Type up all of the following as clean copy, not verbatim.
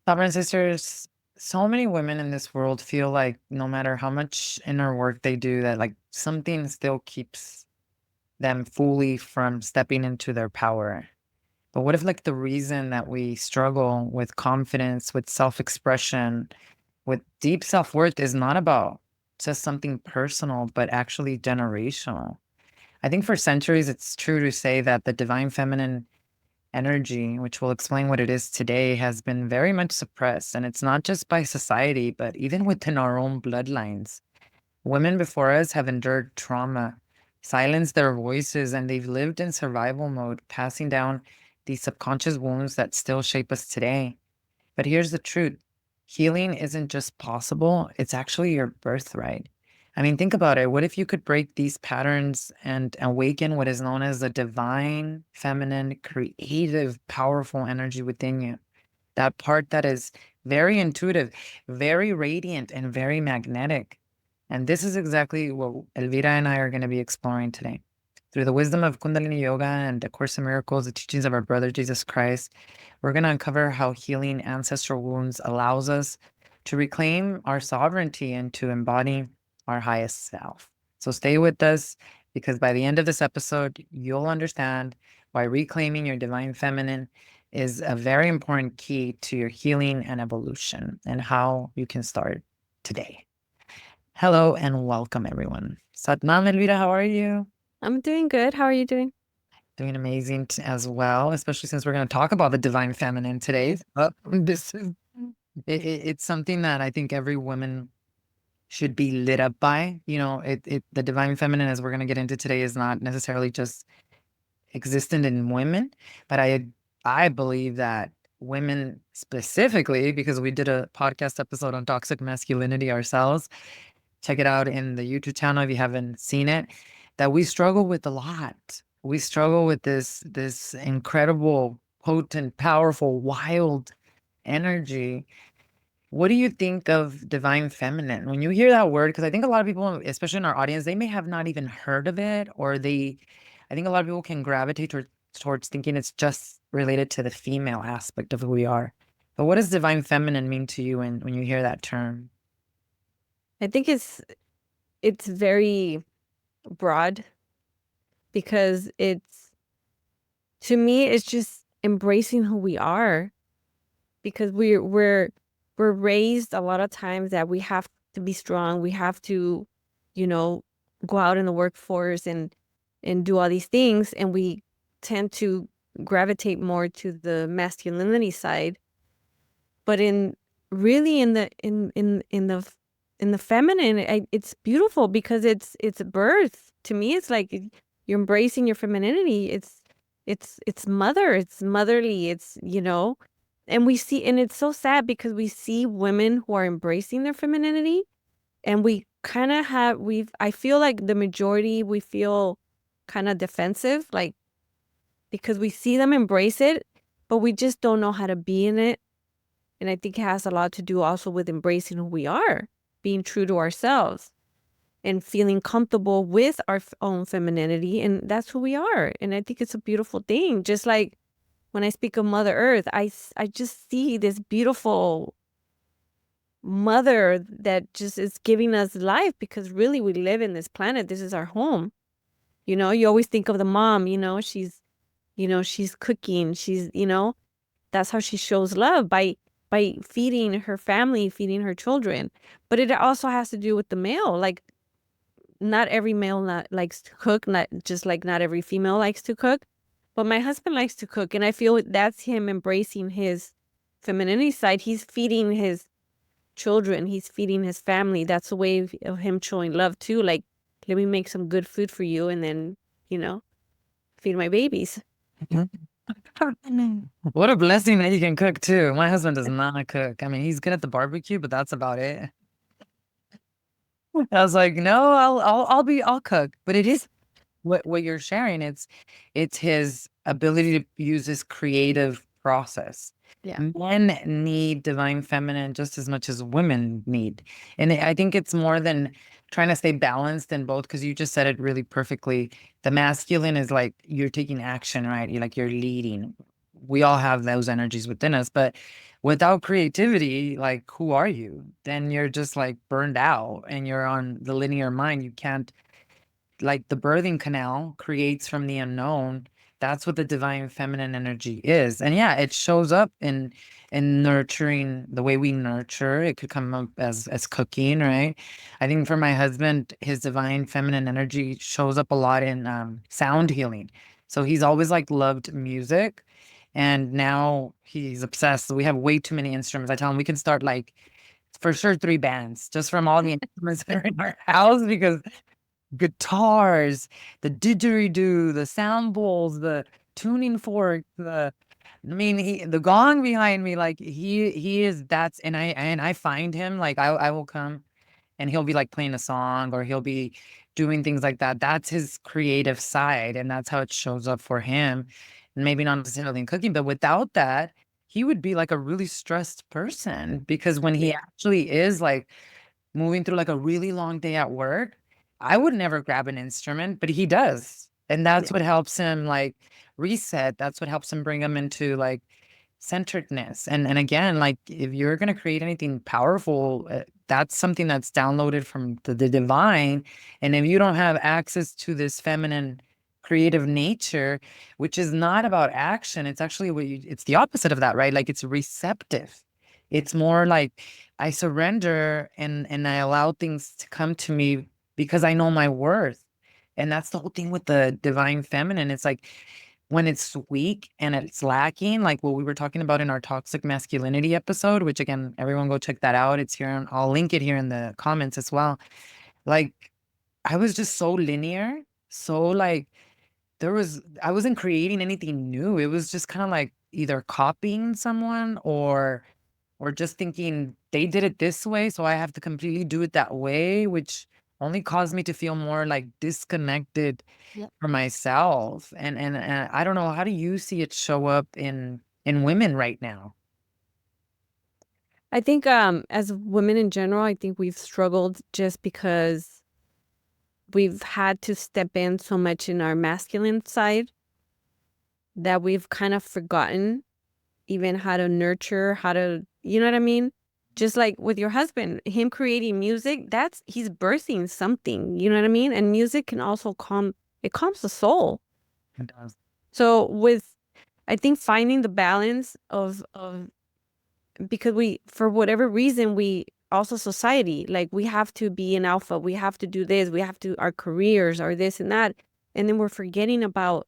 Sovereign sisters, so many women in this world feel like no matter how much inner work they do, that like something still keeps them fully from stepping into their power. But what if like the reason that we struggle with confidence, with self-expression, with deep self-worth is not about just something personal, but actually generational? I think for centuries, it's true to say that the divine feminine energy, which will explain what it is today, has been very much suppressed. And it's not just by society, but even within our own bloodlines. Women before us have endured trauma, silenced their voices, and they've lived in survival mode, passing down these subconscious wounds that still shape us today. But here's the truth: healing isn't just possible, it's actually your birthright. I mean, think about it. What if you could break these patterns and awaken what is known as the divine, feminine, creative, powerful energy within you? That part that is very intuitive, very radiant, and very magnetic. And this is exactly what Elvira and I are going to be exploring today. Through the wisdom of Kundalini Yoga and the Course in Miracles, the teachings of our brother Jesus Christ, we're going to uncover how healing ancestral wounds allows us to reclaim our sovereignty and to embody our highest self. So stay with us, because by the end of this episode, you'll understand why reclaiming your divine feminine is a very important key to your healing and evolution, and how you can start today. Hello and welcome, everyone. Satnam, Elvira, how are you? I'm doing good. How are you doing? Doing amazing as well, especially since we're going to talk about the divine feminine today. This is it's something that I think every woman should be lit up by. The divine feminine, as we're going to get into today, is not necessarily just existent in women, but I believe that women specifically, because we did a podcast episode on toxic masculinity ourselves. Check it out in the YouTube channel if you haven't seen it. That we struggle with a lot. We struggle with this incredible, potent, powerful, wild energy. What do you think of divine feminine when you hear that word? Because I think a lot of people, especially in our audience, they may have not even heard of it, or I think a lot of people can gravitate towards thinking it's just related to the female aspect of who we are. But what does divine feminine mean to you when you hear that term? I think it's very broad because it's to me it's just embracing who we are because we're raised a lot of times that we have to be strong. We have to, you know, go out in the workforce and do all these things, and we tend to gravitate more to the masculinity side. But in really in the feminine, it's beautiful because it's birth. To me, it's like you're embracing your femininity. It's mother. It's motherly. And we see, and it's so sad because we see women who are embracing their femininity, and we kind of have I feel like the majority we feel kind of defensive, like because we see them embrace it, but we just don't know how to be in it. And I think it has a lot to do also with embracing who we are, being true to ourselves and feeling comfortable with our own femininity. And that's who we are. And I think it's a beautiful thing. Just like when I speak of Mother Earth, I just see this beautiful mother that just is giving us life because really we live in this planet. This is our home. You always think of the mom, she's cooking. That's how she shows love by feeding her family, feeding her children. But it also has to do with the male. Like, not every male likes to cook, not just like not every female likes to cook. But my husband likes to cook, and I feel that's him embracing his femininity side. He's feeding his children, he's feeding his family. That's a way of him showing love too. Like, let me make some good food for you, and then, you know, feed my babies. What a blessing that you can cook too. My husband does not cook. I mean, he's good at the barbecue, but that's about it. I was like, no, I'll cook. But it is what you're sharing. It's his ability to use his creative process. Yeah. Men need divine feminine just as much as women need. And I think it's more than trying to stay balanced in both, because you just said it really perfectly. The masculine is like you're taking action, right? You're leading. We all have those energies within us, but without creativity, like who are you? Then you're just like burned out and you're on the linear mind. You can't, like, the birthing canal creates from the unknown. That's what the divine feminine energy is. And yeah, it shows up in nurturing, the way we nurture. It could come up as cooking, right? I think for my husband, his divine feminine energy shows up a lot in sound healing. So he's always like loved music, and now he's obsessed. We have way too many instruments. I tell him we can start like for sure 3 bands just from all the instruments that are in our house, because guitars, the didgeridoo, the sound bowls, the tuning fork, I mean, the gong behind me, like he is that's and I find him, like I will come and he'll be like playing a song, or he'll be doing things like that. That's his creative side, and that's how it shows up for him. And maybe not necessarily in cooking, but without that, he would be like a really stressed person, because when he actually is like moving through like a really long day at work, I would never grab an instrument, but he does. And that's what helps him like reset. That's what helps him bring him into like centeredness. And again, like if you're going to create anything powerful, that's something that's downloaded from the divine. And if you don't have access to this feminine creative nature, which is not about action, it's actually it's the opposite of that, right? Like it's receptive. It's more like I surrender and I allow things to come to me because I know my worth. And that's the whole thing with the divine feminine. It's like when it's weak and it's lacking, like what we were talking about in our toxic masculinity episode, which again, everyone go check that out. It's here. I'll link it here in the comments as well. Like I was just so linear, so like I wasn't creating anything new. It was just kind of like either copying someone or just thinking they did it this way, so I have to completely do it that way, which only caused me to feel more like disconnected Yep. from myself. And I don't know, how do you see it show up in women right now? I think as women in general, I think we've struggled just because we've had to step in so much in our masculine side that we've kind of forgotten even how to nurture, how to, you know what I mean? Just like with your husband, him creating music, he's birthing something, you know what I mean? And music can also it calms the soul. It does. So I think finding the balance of because for whatever reason, we also society, like we have to be an alpha, we have to do this, we have to, our careers are this and that. And then we're forgetting about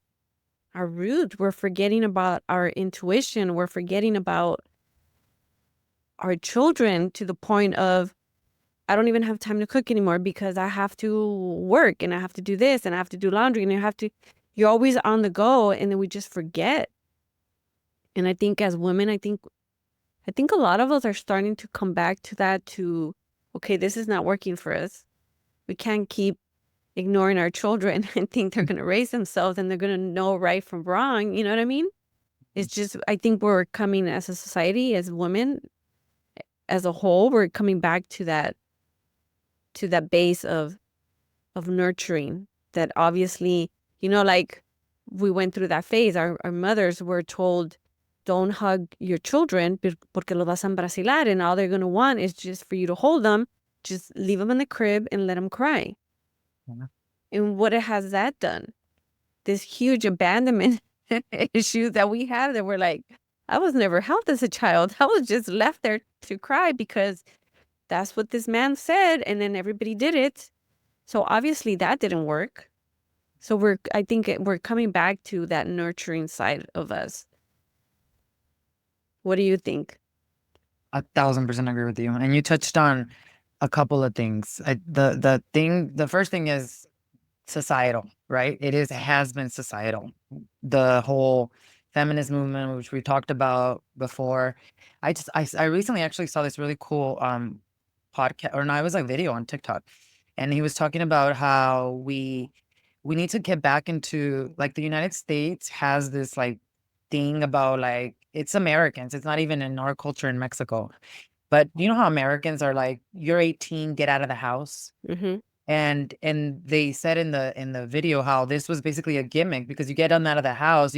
our roots, we're forgetting about our intuition, we're forgetting about our children to the point of, I don't even have time to cook anymore because I have to work and I have to do this and I have to do laundry and you're always on the go, and then we just forget. And I think as women, I think a lot of us are starting to come back to that okay, this is not working for us. We can't keep ignoring our children and think they're going to raise themselves and they're going to know right from wrong. You know what I mean? It's just, I think we're coming as a society, as women, as a whole, we're coming back to that base of nurturing that obviously, like we went through that phase. Our mothers were told, don't hug your children porque los vas a embrasilar, and all they're going to want is just for you to hold them. Just leave them in the crib and let them cry. Yeah. And what has that done? This huge abandonment issue that we have, that we're like, I was never helped as a child. I was just left there to cry because that's what this man said, and then everybody did it. So obviously that didn't work. So I think we're coming back to that nurturing side of us. What do you think? 1,000% agree with you. And you touched on a couple of things. The first thing is societal, right? It has been societal. The whole feminist movement, which we talked about before. I recently actually saw this really cool podcast, or no, it was a video on TikTok, and he was talking about how we need to get back into, like, the United States has this like thing about, like, it's Americans. It's not even in our culture in Mexico. But you know how Americans are like, you're 18, get out of the house. Mm-hmm. And they said in the video how this was basically a gimmick, because you get them out of the house,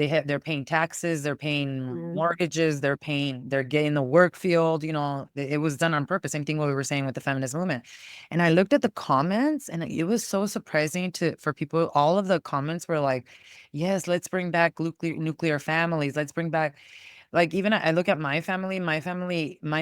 they're paying taxes, they're paying Mm. mortgages, they're getting the work field, it was done on purpose. Same thing what we were saying with the feminist movement. And I looked at the comments and it was so surprising for people. All of the comments were like, yes, let's bring back nuclear families. Let's bring back, like, even I look at my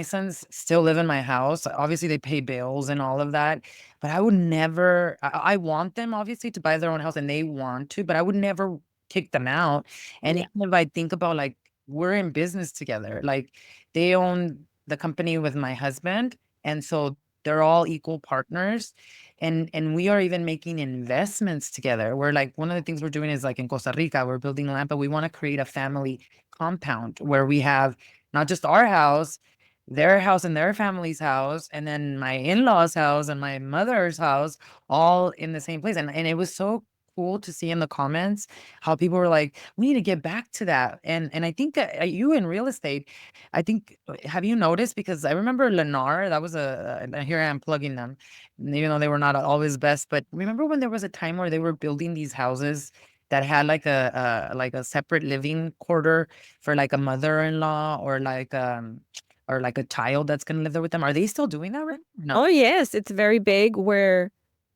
sons still live in my house. Obviously, they pay bills and all of that, but I would never I want them obviously to buy their own house and they want to, but I would never kick them out. And Yeah. even if I think about, like, we're in business together, like, they own the company with my husband, and so they're all equal partners, and we are even making investments together. We're like, one of the things we're doing is, like, in Costa Rica, we're building land, but we wanna create a family compound where we have not just our house, their house and their family's house, and then my in-laws' house and my mother's house, all in the same place. And it was so cool to see in the comments how people were like, we need to get back to that. And I think you in real estate, I think, have you noticed? Because I remember Lennar, that was here I am plugging them, even though they were not always best. But remember when there was a time where they were building these houses that had like a separate living quarter for like a mother-in-law, or like a child that's gonna live there with them. Are they still doing that, right? No. Oh, yes, it's very big where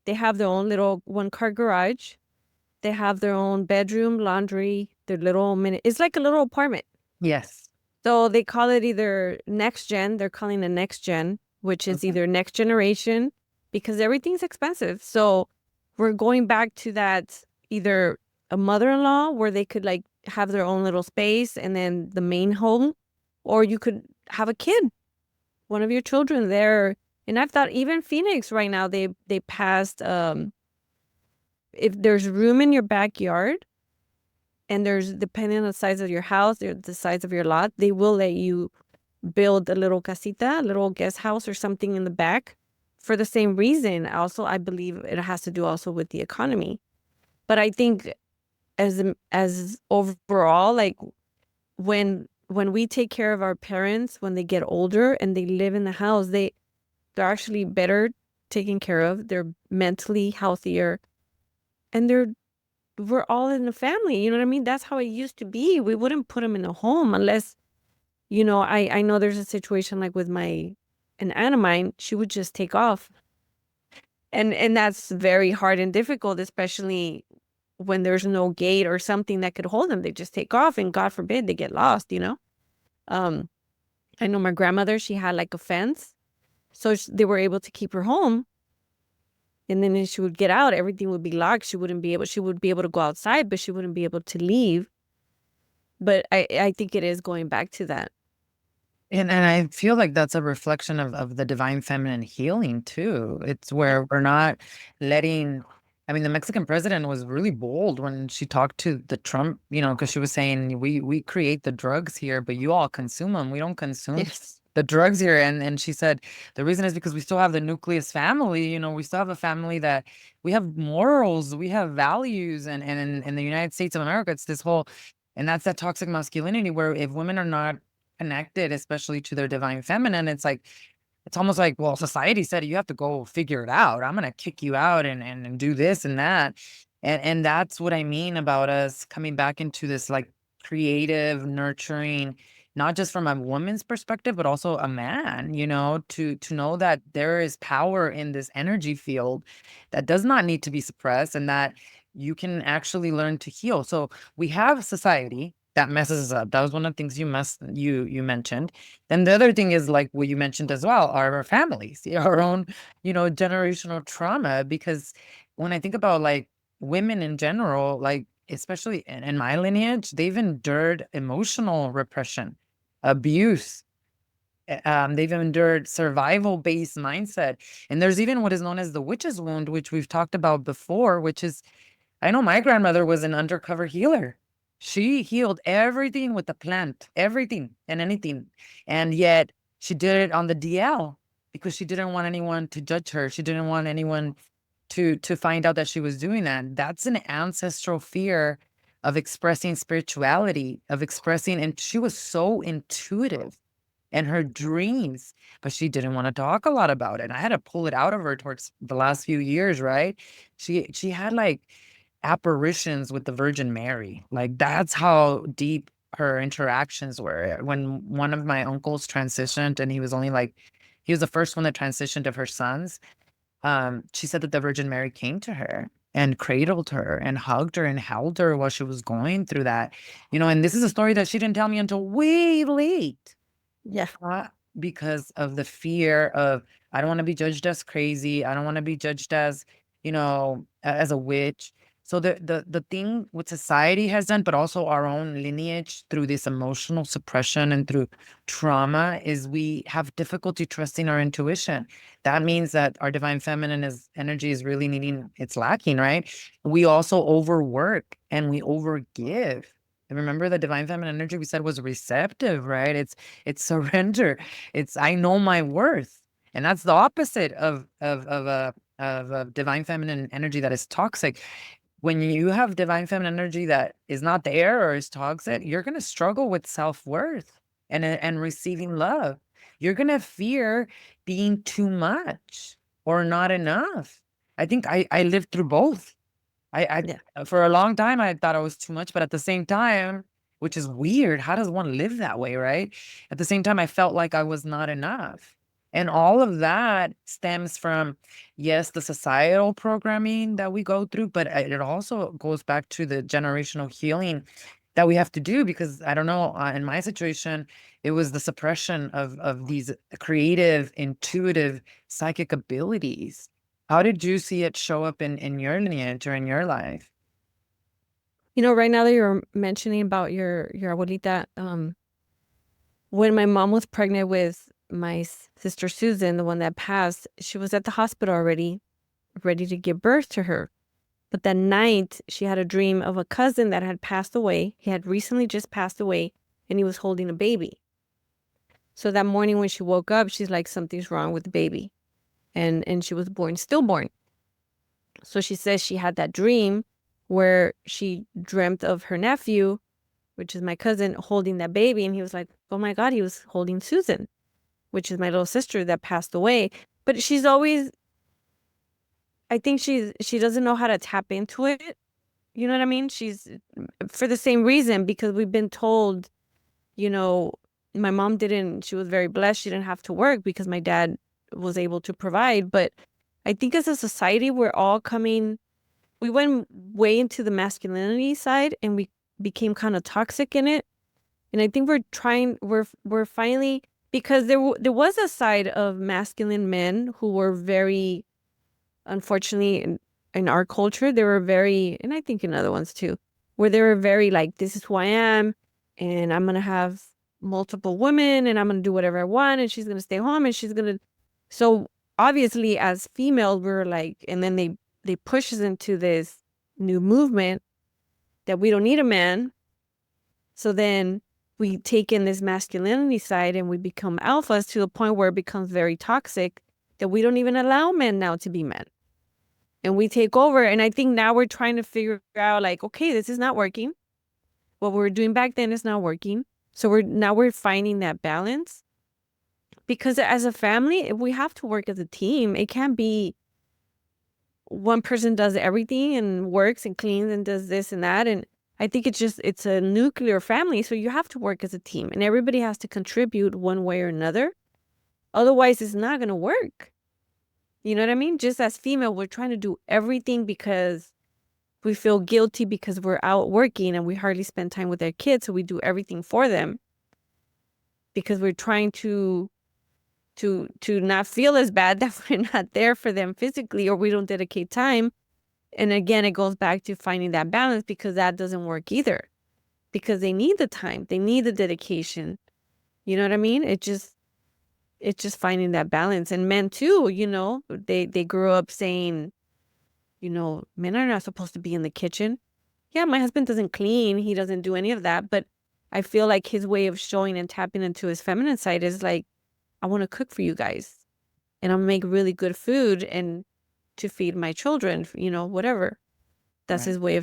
they have their own little one-car garage. They have their own bedroom, laundry, their little mini it's like a little apartment. Yes. So they call it either next gen, they're calling it next gen, which is Okay. either next generation because everything's expensive. So we're going back to that either a mother-in-law where they could like have their own little space and then the main home, or you could have a kid, one of your children there. And I've thought even Phoenix right now, they passed if there's room in your backyard and there's depending on the size of your house or the size of your lot, they will let you build a little casita, a little guest house or something in the back for the same reason. Also, I believe it has to do also with the economy. But I think as overall, like when we take care of our parents when they get older and they live in the house, they're actually better taken care of. They're mentally healthier and we're all in the family. You know what I mean? That's how it used to be. We wouldn't put them in a home unless, I know there's a situation like with an aunt of mine, she would just take off. And that's very hard and difficult, especially when there's no gate or something that could hold them. They just take off and God forbid they get lost. Um, I know my grandmother, she had like a fence. So they were able to keep her home. And then when she would get out, everything would be locked. She would be able to go outside, but she wouldn't be able to leave. But I think it is going back to that. And I feel like that's a reflection of the divine feminine healing too. It's where we're not letting, I mean, the Mexican president was really bold when she talked to the Trump, because she was saying, we create the drugs here, but you all consume them. We don't consume Yes. the drugs here. And she said the reason is because we still have the nucleus family, we still have a family that we have morals, we have values. And in the United States of America, it's this whole, and that's that toxic masculinity where if women are not connected, especially to their divine feminine, it's like, it's almost like, well, society said you have to go figure it out. I'm gonna kick you out and do this and that. And that's what I mean about us coming back into this like creative, nurturing, not just from a woman's perspective, but also a man, to know that there is power in this energy field that does not need to be suppressed and that you can actually learn to heal. So we have society that messes us up. That was one of the things you mentioned. Then the other thing is like what you mentioned as well, are our families, our own, generational trauma. Because when I think about like women in general, like especially in my lineage, they've endured emotional repression, abuse. They've endured survival-based mindset. And there's even what is known as the witch's wound, which we've talked about before, which is, I know my grandmother was an undercover healer. She healed everything with the plant, everything and anything. And yet she did it on the DL because she didn't want anyone to judge her. She didn't want anyone to find out that she was doing that. That's an ancestral fear of expressing spirituality, of expressing, and she was so intuitive in her dreams, but she didn't want to talk a lot about it. And I had to pull it out of her towards the last few years, right? She had like apparitions with the Virgin Mary. Like that's how deep her interactions were. When one of my uncles transitioned and he was the first one that transitioned of her sons, she said that the Virgin Mary came to her and cradled her and hugged her and held her while she was going through that. And this is a story that she didn't tell me until way late. Yeah. Uh, because of the fear of, I don't want to be judged as crazy. I don't want to be judged as, as a witch. So the thing what society has done, but also our own lineage through this emotional suppression and through trauma, is we have difficulty trusting our intuition. That means that our divine feminine energy is really it's lacking, right? We also overwork and we overgive. And remember, the divine feminine energy we said was receptive, right? It's surrender. It's I know my worth. And that's the opposite of divine feminine energy that is toxic. When you have divine feminine energy that is not there or is toxic, you're going to struggle with self-worth and receiving love. You're going to fear being too much or not enough. I think I lived through both. Yeah. For a long time, I thought I was too much, but at the same time, which is weird, how does one live that way, right? At the same time, I felt like I was not enough. And all of that stems from, yes, the societal programming that we go through, but it also goes back to the generational healing that we have to do, because I don't know, in my situation, it was the suppression of these creative, intuitive, psychic abilities. How did you see it show up in your lineage or in your life? Right now that you're mentioning about your abuelita, when my mom was pregnant with my sister Susan, the one that passed, she was at the hospital already, ready to give birth to her. But that night, she had a dream of a cousin that had passed away. He had recently just passed away, and he was holding a baby. So that morning when she woke up, she's like, something's wrong with the baby. And she was stillborn. So she says she had that dream where she dreamt of her nephew, which is my cousin, holding that baby. And he was like, oh my God, he was holding Susan, which is my little sister that passed away. But she's always, I think she doesn't know how to tap into it. You know what I mean? She's for the same reason, because we've been told, you know, my mom didn't, she was very blessed. She didn't have to work because my dad was able to provide. But I think as a society, we went way into the masculinity side and we became kind of toxic in it. And I think we're finally, because there was a side of masculine men who were very, unfortunately, in our culture, they were very, and I think in other ones too, where they were very like, this is who I am, and I'm going to have multiple women, and I'm going to do whatever I want, and she's going to stay home, and she's going to. So obviously, as females, we're like, and then they push us into this new movement that we don't need a man. So then we take in this masculinity side and we become alphas to the point where it becomes very toxic, that we don't even allow men now to be men. And we take over. And I think now we're trying to figure out like, okay, this is not working. What we were doing back then is not working. So we're finding that balance, because as a family, we have to work as a team. It can't be one person does everything and works and cleans and does this and that. And I think it's a nuclear family. So you have to work as a team and everybody has to contribute one way or another. Otherwise, it's not going to work. You know what I mean? Just as female, we're trying to do everything because we feel guilty because we're out working and we hardly spend time with our kids. So we do everything for them because we're trying to not feel as bad that we're not there for them physically or we don't dedicate time. And again, it goes back to finding that balance, because that doesn't work either, because they need the time, they need the dedication. You know what I mean? It's just finding that balance. And men too, they grew up saying, men are not supposed to be in the kitchen. Yeah, my husband doesn't clean, he doesn't do any of that, but I feel like his way of showing and tapping into his feminine side is like, I want to cook for you guys and I'll make really good food and to feed my children, whatever. That's Right. his way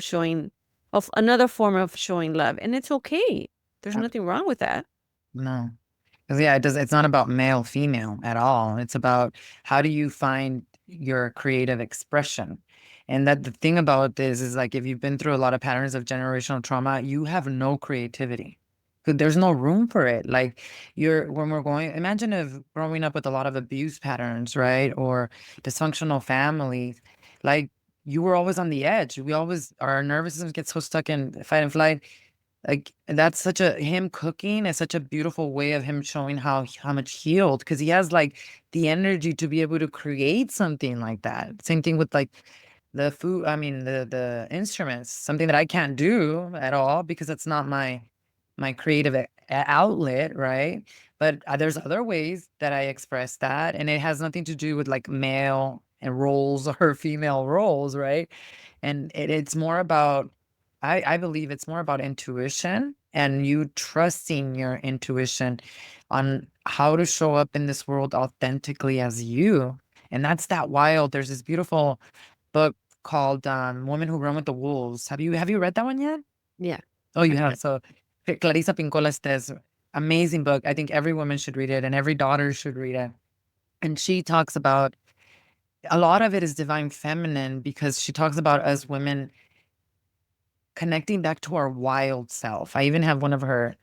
of another form of showing love. And it's okay. There's Uh, nothing wrong with that. No. 'Cause, yeah, it's not about male, female at all. It's about how do you find your creative expression. And that the thing about this is like if you've been through a lot of patterns of generational trauma, you have no creativity. 'Cause there's no room for it. Like you're when we're going, imagine if growing up with a lot of abuse patterns, right? Or dysfunctional families, like you were always on the edge. We always our nervous system gets so stuck in fight and flight. Like that's such a him cooking is such a beautiful way of him showing how much healed because he has like the energy to be able to create something like that. Same thing with like the food, I mean the instruments, something that I can't do at all because it's not my creative outlet, right? But there's other ways that I express that, and it has nothing to do with like male and roles or female roles, right? And it's more about I believe it's more about intuition and you trusting your intuition on how to show up in this world authentically as you. And that's that wild. There's this beautiful book called Woman Who Run with the Wolves. Have you read that one yet? Yeah. Oh, you I've have. read. So Clarissa Pinkola Estes, amazing book. I think every woman should read it and every daughter should read it. And she talks about a lot of it is divine feminine because she talks about us women connecting back to our wild self. I even have one of her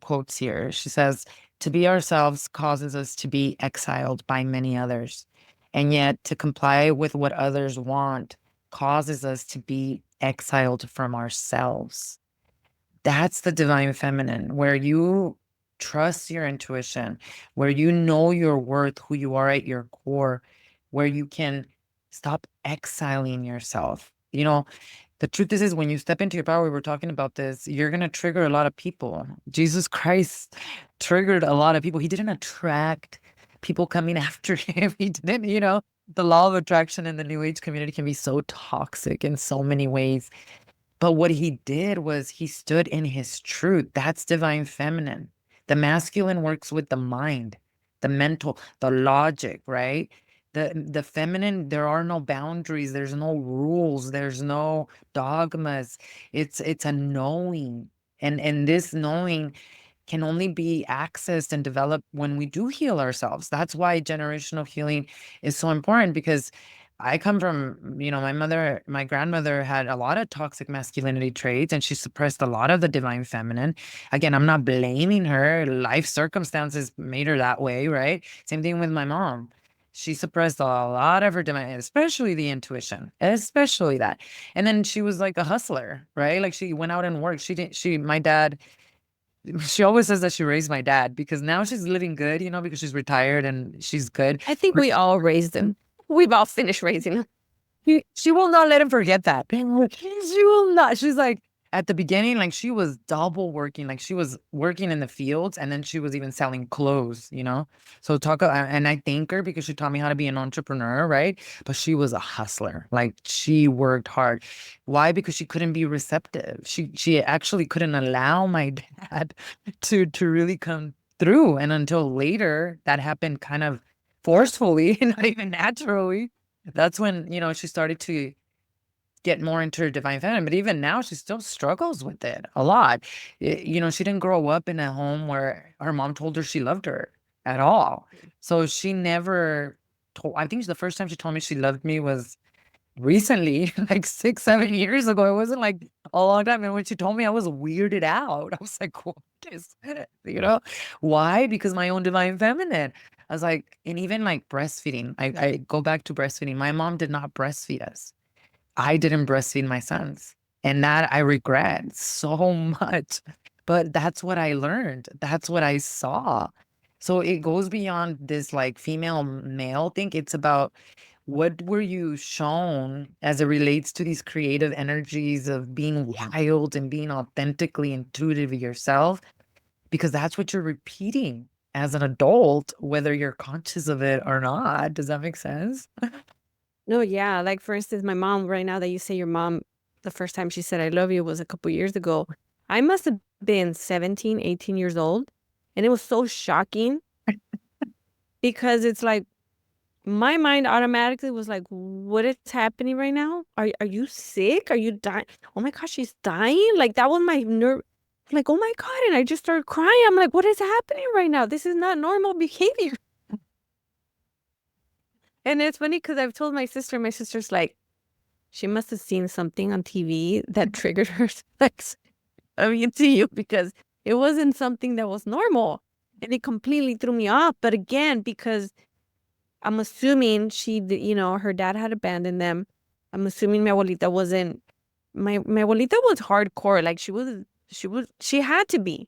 quotes here. She says, "To be ourselves causes us to be exiled by many others. And yet, to comply with what others want causes us to be exiled from ourselves." That's the divine feminine, where you trust your intuition, where you know your worth, who you are at your core, where you can stop exiling yourself. The truth is when you step into your power, we were talking about this, you're going to trigger a lot of people. Jesus Christ triggered a lot of people. He didn't attract people coming after him. He didn't, the law of attraction in the New Age community can be so toxic in so many ways. But what he did was he stood in his truth. That's divine feminine. The masculine works with the mind, the mental, the logic, right? The feminine, there are no boundaries, there's no rules, there's no dogmas. It's a knowing. And this knowing can only be accessed and developed when we do heal ourselves. That's why generational healing is so important because I come from, my grandmother had a lot of toxic masculinity traits and she suppressed a lot of the divine feminine. Again, I'm not blaming her. Life circumstances made her that way, right? Same thing with my mom. She suppressed a lot of her divine, especially the intuition, especially that. And then she was like a hustler, right? Like she went out and worked. My dad, she always says that she raised my dad because now she's living good, because she's retired and she's good. I think we all raised him. We've all finished raising him. She will not let him forget that. She will not. She's like, at the beginning, like she was double working, like she was working in the fields and then she was even selling clothes. So and I thank her because she taught me how to be an entrepreneur, right? But she was a hustler. Like she worked hard. Why? Because she couldn't be receptive. She actually couldn't allow my dad to really come through. And until later, that happened kind of forcefully, not even naturally. That's when, she started to get more into her divine feminine. But even now, she still struggles with it a lot. She didn't grow up in a home where her mom told her she loved her at all. So she never told, I think the first time she told me she loved me was recently, like 6, 7 years ago. It wasn't like a long time. And when she told me, I was weirded out. I was like, what is it? Why? Because my own divine feminine. I was like, and even like breastfeeding, I go back to breastfeeding. My mom did not breastfeed us. I didn't breastfeed my sons. And that I regret so much. But that's what I learned. That's what I saw. So it goes beyond this like female male thing. It's about what were you shown as it relates to these creative energies of being wild and being authentically intuitive yourself? Because that's what you're repeating as an adult, whether you're conscious of it or not. Does that make sense? No, yeah. Like for instance, my mom right now that you say your mom, the first time she said I love you was a couple years ago. I must have been 17, 18 years old. And it was so shocking because it's like my mind automatically was like, what is happening right now? Are you sick? Are you dying? Oh my gosh, she's dying? Like that was my nerve. Like, oh my God. And I just started crying. I'm like, what is happening right now? This is not normal behavior. And it's funny because I've told my sister's like, she must have seen something on TV that triggered her sex. I mean, to you, because it wasn't something that was normal. And it completely threw me off. But again, because I'm assuming her dad had abandoned them. I'm assuming my abuelita wasn't, my abuelita was hardcore. Like she had to be.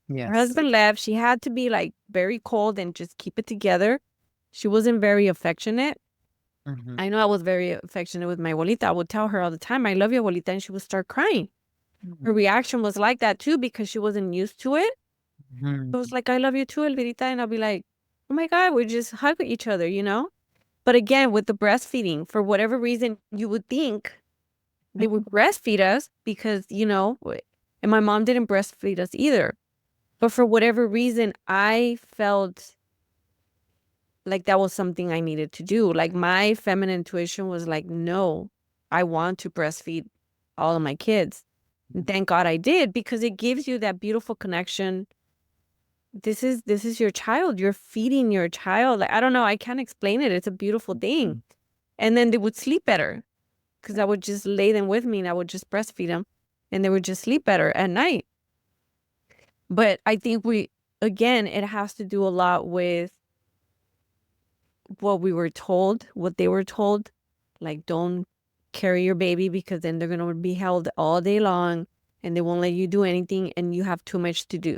Her Yes. husband left. She had to be like very cold and just keep it together. She wasn't very affectionate. Mhm. I know I was very affectionate with my abuelita. I would tell her all the time, I love you, abuelita, and she would start crying. Her reaction was like that too because she wasn't used to it. It was Mhm. like, I love you too, Elvirita. And I'll be like, oh my God, we just hug each other, you know? But again, with the breastfeeding, for whatever reason, you would think they would breastfeed us because, and my mom didn't breastfeed us either. But for whatever reason, I felt like that was something I needed to do. Like my feminine intuition was like, no, I want to breastfeed all of my kids. And thank God I did because it gives you that beautiful connection. This is your child. You're feeding your child. Like, I don't know. I can't explain it. It's a beautiful thing. And then they would sleep better because I would just lay them with me and I would just breastfeed them and they would just sleep better at night. But I think again, it has to do a lot with what we were told, what they were told. Like, don't carry your baby because then they're going to be held all day long and they won't let you do anything and you have too much to do.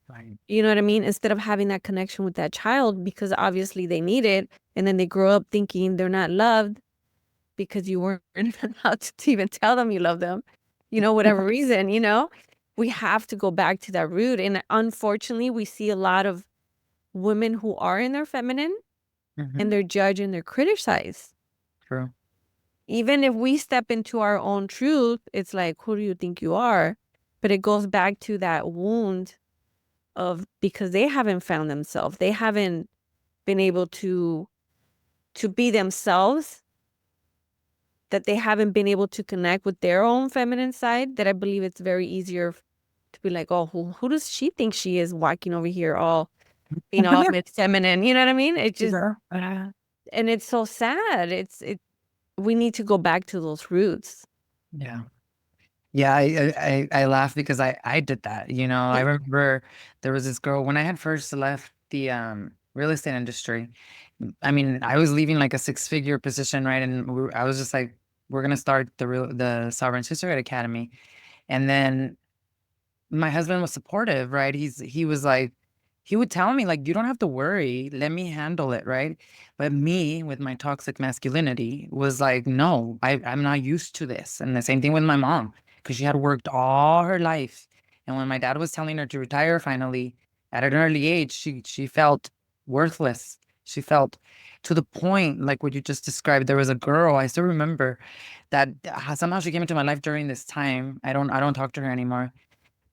Right. You know what I mean? Instead of having that connection with that child because obviously they need it. And then they grow up thinking they're not loved because you weren't allowed to even tell them you love them, whatever reason, we have to go back to that root. And unfortunately, we see a lot of women who are in their feminine and Mhm. they're judged and they're criticized. True. Even if we step into our own truth, it's like, who do you think you are? But it goes back to that wound of because they haven't found themselves. They haven't been able to be themselves, that they haven't been able to connect with their own feminine side, that I believe it's very easier to be like, oh, who does she think she is walking over here all feminine? You know what I mean? It just Sure. and it's so sad. We need to go back to those roots. Yeah. Yeah, I laugh because I did that, you know. I remember there was this girl when I had first left the real estate industry. I mean, I was leaving like a six-figure position, right? And I was just like, we're gonna start the Sovereign Sisterhood Academy. And then my husband was supportive, right? He was like, he would tell me like, you don't have to worry, let me handle it, right? But me with my toxic masculinity was like, no, I'm not used to this. And the same thing with my mom, because she had worked all her life. And when my dad was telling her to retire finally at an early age, she felt worthless. She felt to the point like what you just described. There was a girl, I still remember that somehow she came into my life during this time. I don't talk to her anymore,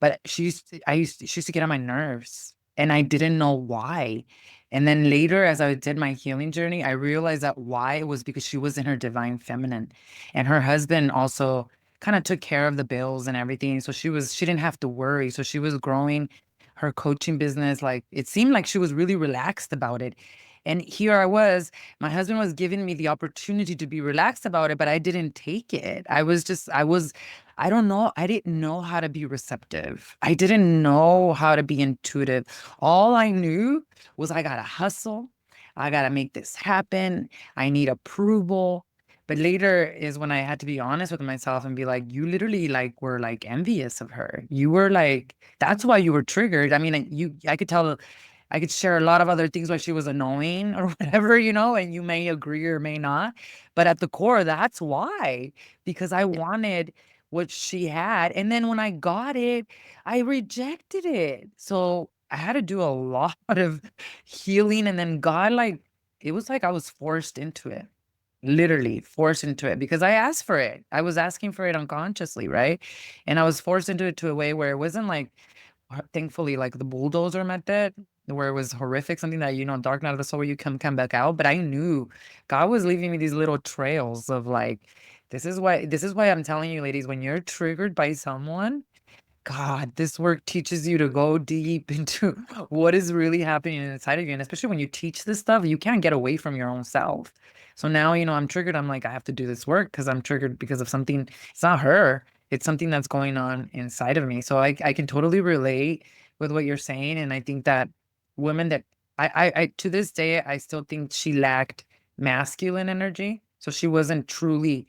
but she used to get on my nerves, and I didn't know why. And then later, as I did my healing journey, I realized that why it was because she was in her divine feminine. And her husband also kind of took care of the bills and everything. So she didn't have to worry. So she was growing her coaching business. Like it seemed like she was really relaxed about it. And here I was, my husband was giving me the opportunity to be relaxed about it, but I didn't take it. I don't know. I didn't know how to be receptive. I didn't know how to be intuitive. All I knew was I gotta hustle. I gotta make this happen. I need approval. But later is when I had to be honest with myself and be like, you literally like were like envious of her. You were like, that's why you were triggered. I mean, I could tell, I could share a lot of other things why she was annoying or whatever, and you may agree or may not. But at the core, that's why, because I wanted what she had. And then when I got it, I rejected it. So I had to do a lot of healing. And then God, like, it was like I was forced into it, literally forced into it because I asked for it. I was asking for it unconsciously, right? And I was forced into it to a way where it wasn't like, thankfully, like the bulldozer method, where it was horrific, something that, dark night of the soul where you come back out. But I knew God was leaving me these little trails of like, this is why I'm telling you, ladies, when you're triggered by someone, God, this work teaches you to go deep into what is really happening inside of you. And especially when you teach this stuff, you can't get away from your own self. So now, I'm triggered. I'm like, I have to do this work because I'm triggered because of something. It's not her, it's something that's going on inside of me. So I can totally relate with what you're saying. And I think that women that I to this day, I still think she lacked masculine energy. So she wasn't truly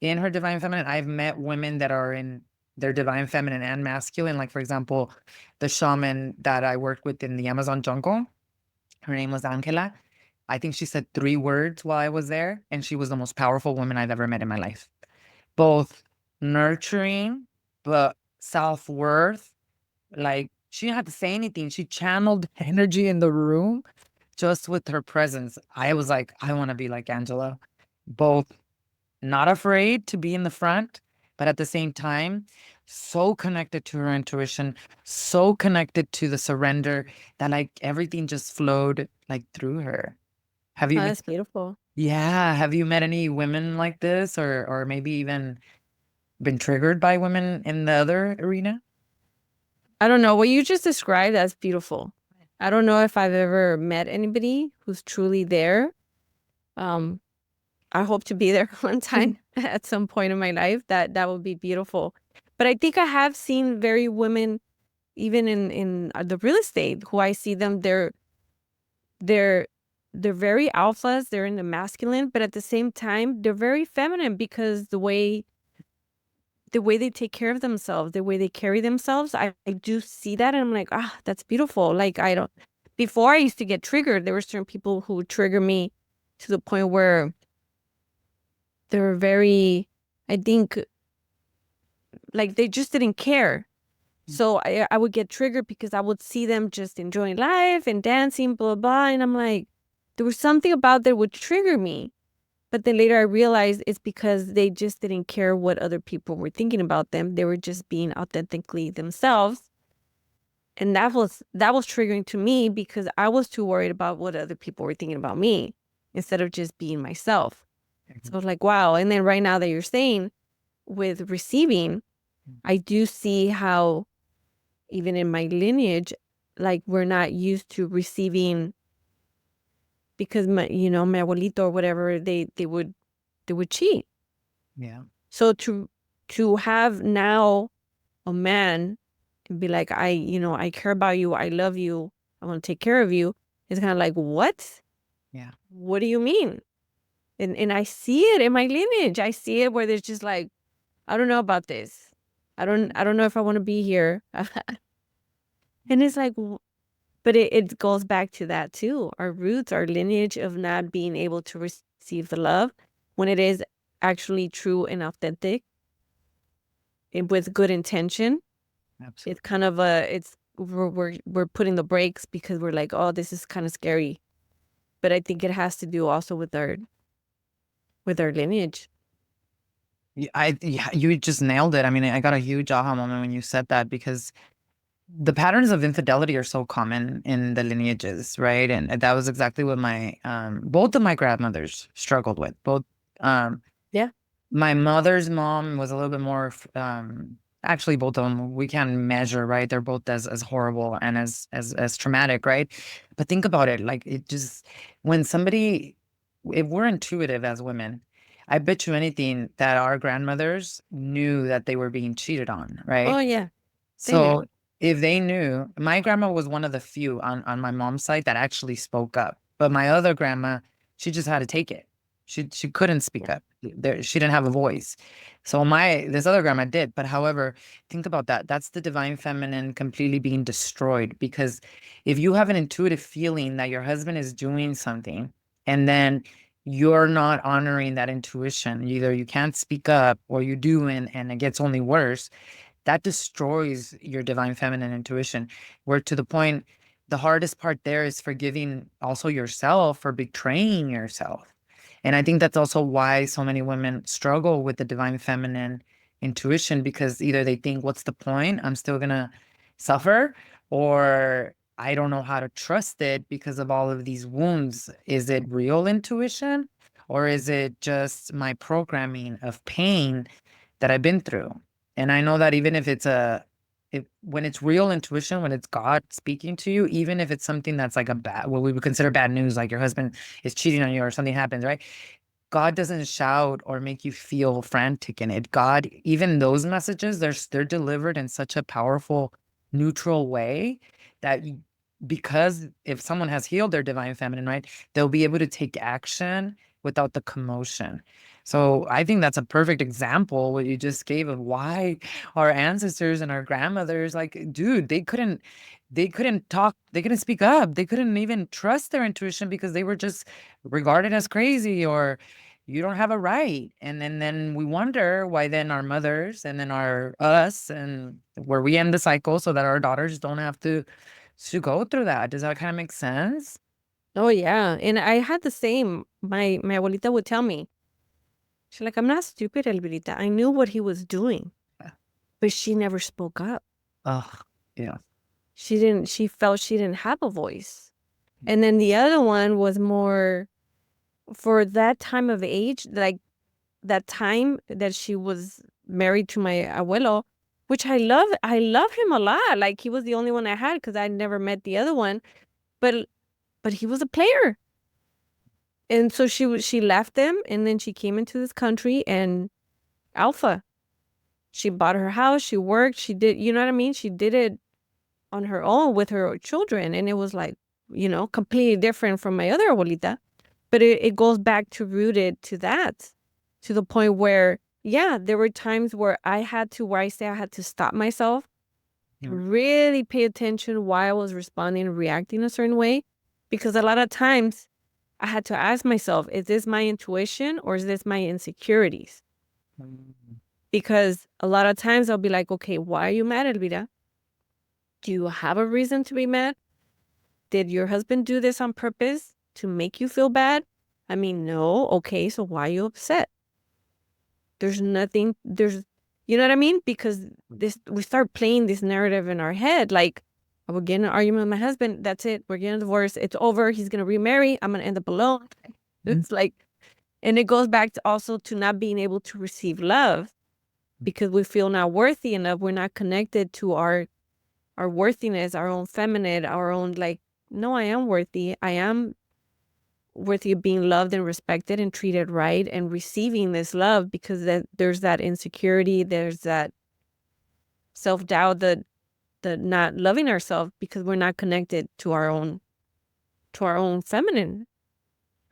in her divine feminine. I've met women that are in their divine feminine and masculine. Like, for example, the shaman that I worked with in the Amazon jungle, her name was Angela. I think she said 3 words while I was there, and she was the most powerful woman I've ever met in my life. Both nurturing, but self worth. Like, she didn't have to say anything. She channeled energy in the room just with her presence. I was like, I want to be like Angela. Both not afraid to be in the front, but at the same time, so connected to her intuition, so connected to the surrender that like everything just flowed like through her. Have Oh, you, that's beautiful. yeah, have you met any women like this, or maybe even been triggered by women in the other arena? I don't know. What you just described, that's beautiful. I don't know if I've ever met anybody who's truly there. Um, I hope to be there one time at some point in my life. That would be beautiful. But I think I have seen very women, even in the real estate, who I see them. They're they're very alphas. They're in the masculine, but at the same time, they're very feminine because the way they take care of themselves, the way they carry themselves, I do see that and I'm like, ah, that's beautiful. Like I don't before I used to get triggered, there were certain people who would trigger me to the point where they were very, I think, like they just didn't care. So I would get triggered because I would see them just enjoying life and dancing, blah, blah. And I'm like, there was something about that would trigger me. But then later I realized it's because they just didn't care what other people were thinking about them. They were just being authentically themselves. And that was triggering to me because I was too worried about what other people were thinking about me instead of just being myself. So I was like, wow. And then right now that you're saying with receiving, I do see how even in my lineage, like we're not used to receiving because my abuelito or whatever, they would cheat. Yeah. So to have now a man and be like, I care about you, I love you, I want to take care of you, it's kind of like, what? Yeah. What do you mean? And I see it in my lineage. I see it where there's just like, I don't know about this. I don't know if I want to be here. And it's like, but it goes back to that too. Our roots, our lineage of not being able to receive the love when it is actually true and authentic and with good intention. It's Absolutely. kind of we're putting the brakes because we're like, oh, this is kind of scary. But I think it has to do also with our lineage. Yeah, you just nailed it. I mean, I got a huge aha moment when you said that because the patterns of infidelity are so common in the lineages, right? And that was exactly what my both of my grandmothers struggled with. Both um Yeah. my mother's mom was a little bit more actually both of them we can measure, right? They're both as horrible and as traumatic, right? But think about it, like it just when somebody if we're intuitive as women, I bet you anything that our grandmothers knew that they were being cheated on, Oh right? yeah. They knew. So if they knew, my grandma was one of the few on my mom's side that actually spoke up. But my other grandma, she just had to take it. She couldn't speak up. She didn't have a voice. So this other grandma did. But however, think about that. That's the divine feminine completely being destroyed. Because if you have an intuitive feeling that your husband is doing something and then you're not honoring that intuition, either you can't speak up or you do and it gets only worse, that destroys your divine feminine intuition. Where to the point, the hardest part there is forgiving also yourself for betraying yourself. And I think that's also why so many women struggle with the divine feminine intuition because either they think, what's the point? I'm still going to suffer, or I don't know how to trust it because of all of these wounds. Is it real intuition, or is it just my programming of pain that I've been through? And I know that even if when it's real intuition, when it's God speaking to you, even if it's something that's like a bad, what we would consider bad news, like your husband is cheating on you or something happens, right? God doesn't shout or make you feel frantic in it. God, even those messages, they're delivered in such a powerful, neutral way that because if someone has healed their divine feminine, right, they'll be able to take action without the commotion. So I think that's a perfect example what you just gave of why our ancestors and our grandmothers, like, dude, they couldn't talk, they couldn't speak up, they couldn't even trust their intuition because they were just regarded as crazy or you don't have a right. And then we wonder why then our mothers and then our us and where we end the cycle so that our daughters don't have to go through that. Does that kind of make sense? Oh, yeah, and I had the same. My abuelita would tell me, she's like, "I'm not stupid, Elvirita. I knew what he was doing," but she never spoke up. Oh, yeah. She felt she didn't have a voice. And then the other one was more for that time of age, like that time that she was married to my abuelo, which I love him a lot. Like he was the only one I had because I never met the other one. But he was a player. And so she left them and then she came into this country and alpha. She bought her house, she worked, she did, you know what I mean? She did it on her own with her children. And it was like, completely different from my other abuelita. But it goes back to rooted to that, to the point where, yeah, there were times where where I say I had to stop myself, Mm. really pay attention why I was responding and reacting a certain way. Because a lot of times I had to ask myself, is this my intuition or is this my insecurities? Mm. Because a lot of times I'll be like, okay, why are you mad, Elvira? Do you have a reason to be mad? Did your husband do this on purpose to make you feel bad? I mean, no. Okay, so why are you upset? There's nothing, you know what I mean? Because we start playing this narrative in our head, like, I would get in an argument with my husband. That's it. We're getting a divorce. It's over. He's going to remarry. I'm going to end up alone. It's like, and it goes back to also to not being able to receive love because we feel not worthy enough. We're not connected to our worthiness, our own feminine, our own, like, no, I am worthy. I am worthy of being loved and respected and treated right and receiving this love because there's that insecurity, there's that self-doubt, the not loving ourselves because we're not connected to our own feminine.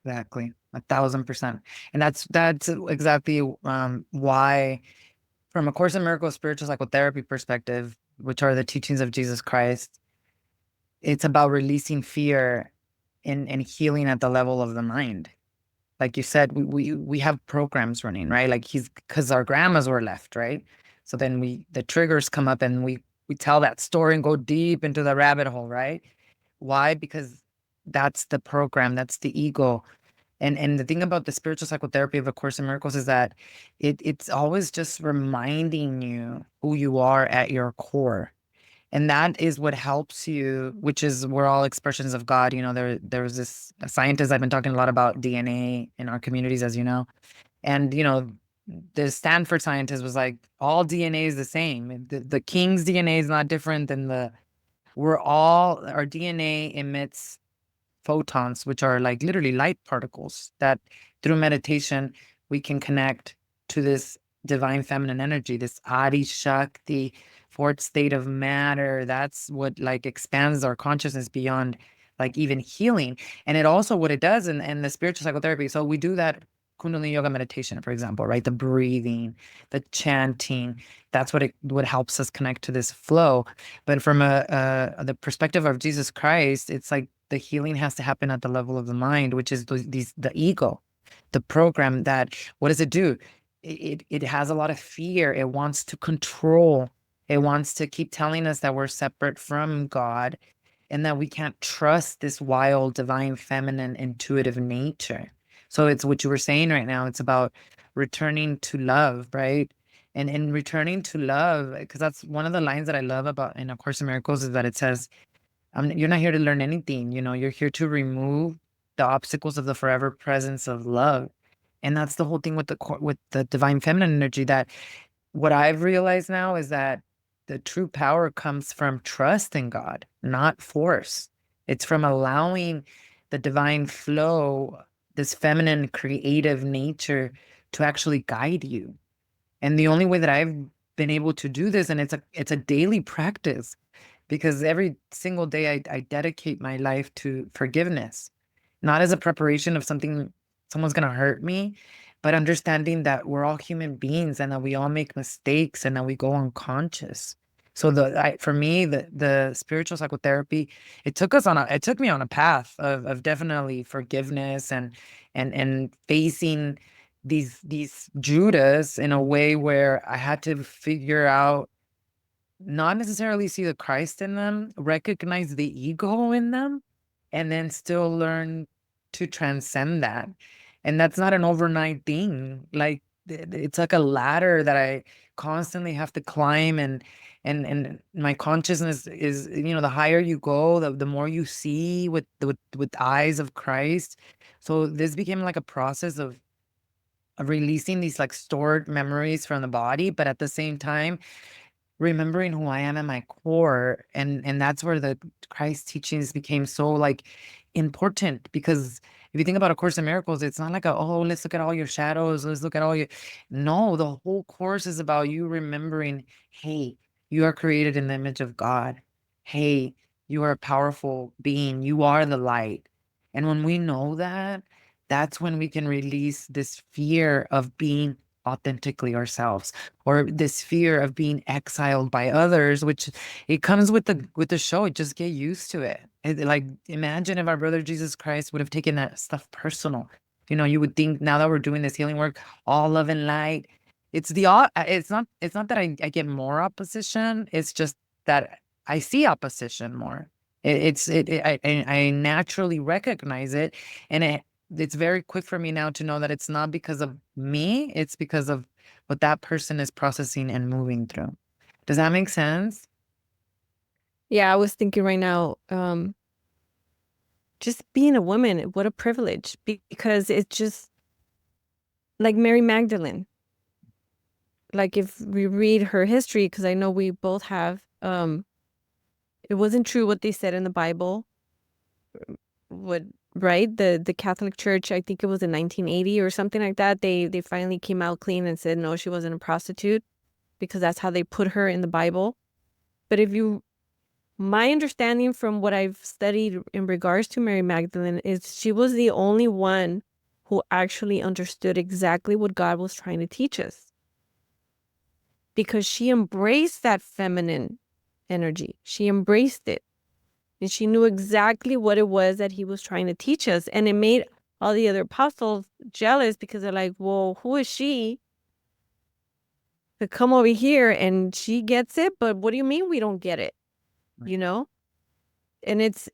Exactly. 1,000%. And that's exactly why from a Course in Miracles spiritual psychotherapy perspective, which are the teachings of Jesus Christ, it's about releasing fear and healing at the level of the mind. Like you said, we have programs running, right? Like he's because our grandmas were left, right? So then the triggers come up and we tell that story and go deep into the rabbit hole, right? Why? Because that's the program, that's the ego. And the thing about the spiritual psychotherapy of A Course in Miracles is that it's always just reminding you who you are at your core. And that is what helps you, which is we're all expressions of God. There was this a scientist I've been talking a lot about DNA in our communities, as you know. And the Stanford scientist was like, all DNA is the same. The king's DNA is not different than our DNA emits photons, which are like literally light particles that through meditation we can connect to this divine feminine energy, this Adi Shakti, fourth state of matter. That's what like expands our consciousness beyond like even healing. And it also what it does in the spiritual psychotherapy. So we do that Kundalini yoga meditation, for example, right? The breathing, the chanting. That's what helps us connect to this flow. But from the perspective of Jesus Christ, it's like the healing has to happen at the level of the mind, which is the ego, the program that what does it do? It has a lot of fear. It wants to control. It wants to keep telling us that we're separate from God and that we can't trust this wild, divine, feminine, intuitive nature. So it's what you were saying right now. It's about returning to love, right? And in returning to love, because that's one of the lines that I love about in A Course in Miracles is that it says, you're not here to learn anything. You're here to remove the obstacles of the forever presence of love. And that's the whole thing with with the divine feminine energy. That what I've realized now is that the true power comes from trust in God, not force. It's from allowing the divine flow, this feminine creative nature to actually guide you. And the only way that I've been able to do this, and it's a daily practice, because every single day I dedicate my life to forgiveness, not as a preparation of something someone's gonna hurt me, but understanding that we're all human beings and that we all make mistakes and that we go unconscious. So for me, the spiritual psychotherapy, it took me on a path of definitely forgiveness and facing these Judas in a way where I had to figure out, not necessarily see the Christ in them, recognize the ego in them, and then still learn to transcend that. And that's not an overnight thing. Like it's like a ladder that I constantly have to climb, and my consciousness is, the higher you go, the more you see with eyes of Christ. So this became like a process of releasing these like stored memories from the body, but at the same time remembering who I am at my core. And that's where the Christ teachings became so like important, because if you think about A Course in Miracles, it's not like oh, let's look at all your shadows, let's look at all your, no, the whole course is about you remembering, hey, you are created in the image of God. Hey, you are a powerful being, you are the light. And when we know that, that's when we can release this fear of being authentically ourselves, or this fear of being exiled by others, which it comes with the show. Just get used to it. Like, imagine if our brother Jesus Christ would have taken that stuff personal. You would think now that we're doing this healing work, all love and light. It's not that I get more opposition. It's just that I see opposition more. I naturally recognize it, and it's very quick for me now to know that it's not because of me, it's because of what that person is processing and moving through. Does that make sense? Yeah, I was thinking right now, just being a woman, what a privilege, because it's just like Mary Magdalene. Like if we read her history, because I know we both have, it wasn't true what they said in the Bible. What, right? The Catholic Church, I think it was in 1980 or something like that. They finally came out clean and said no, she wasn't a prostitute, because that's how they put her in the Bible. But my understanding from what I've studied in regards to Mary Magdalene is she was the only one who actually understood exactly what God was trying to teach us, because she embraced that feminine energy. She embraced it. And she knew exactly what it was that he was trying to teach us. And it made all the other apostles jealous, because they're like, well, who is she to come over here and she gets it? But what do you mean we don't get it? You know? And it's,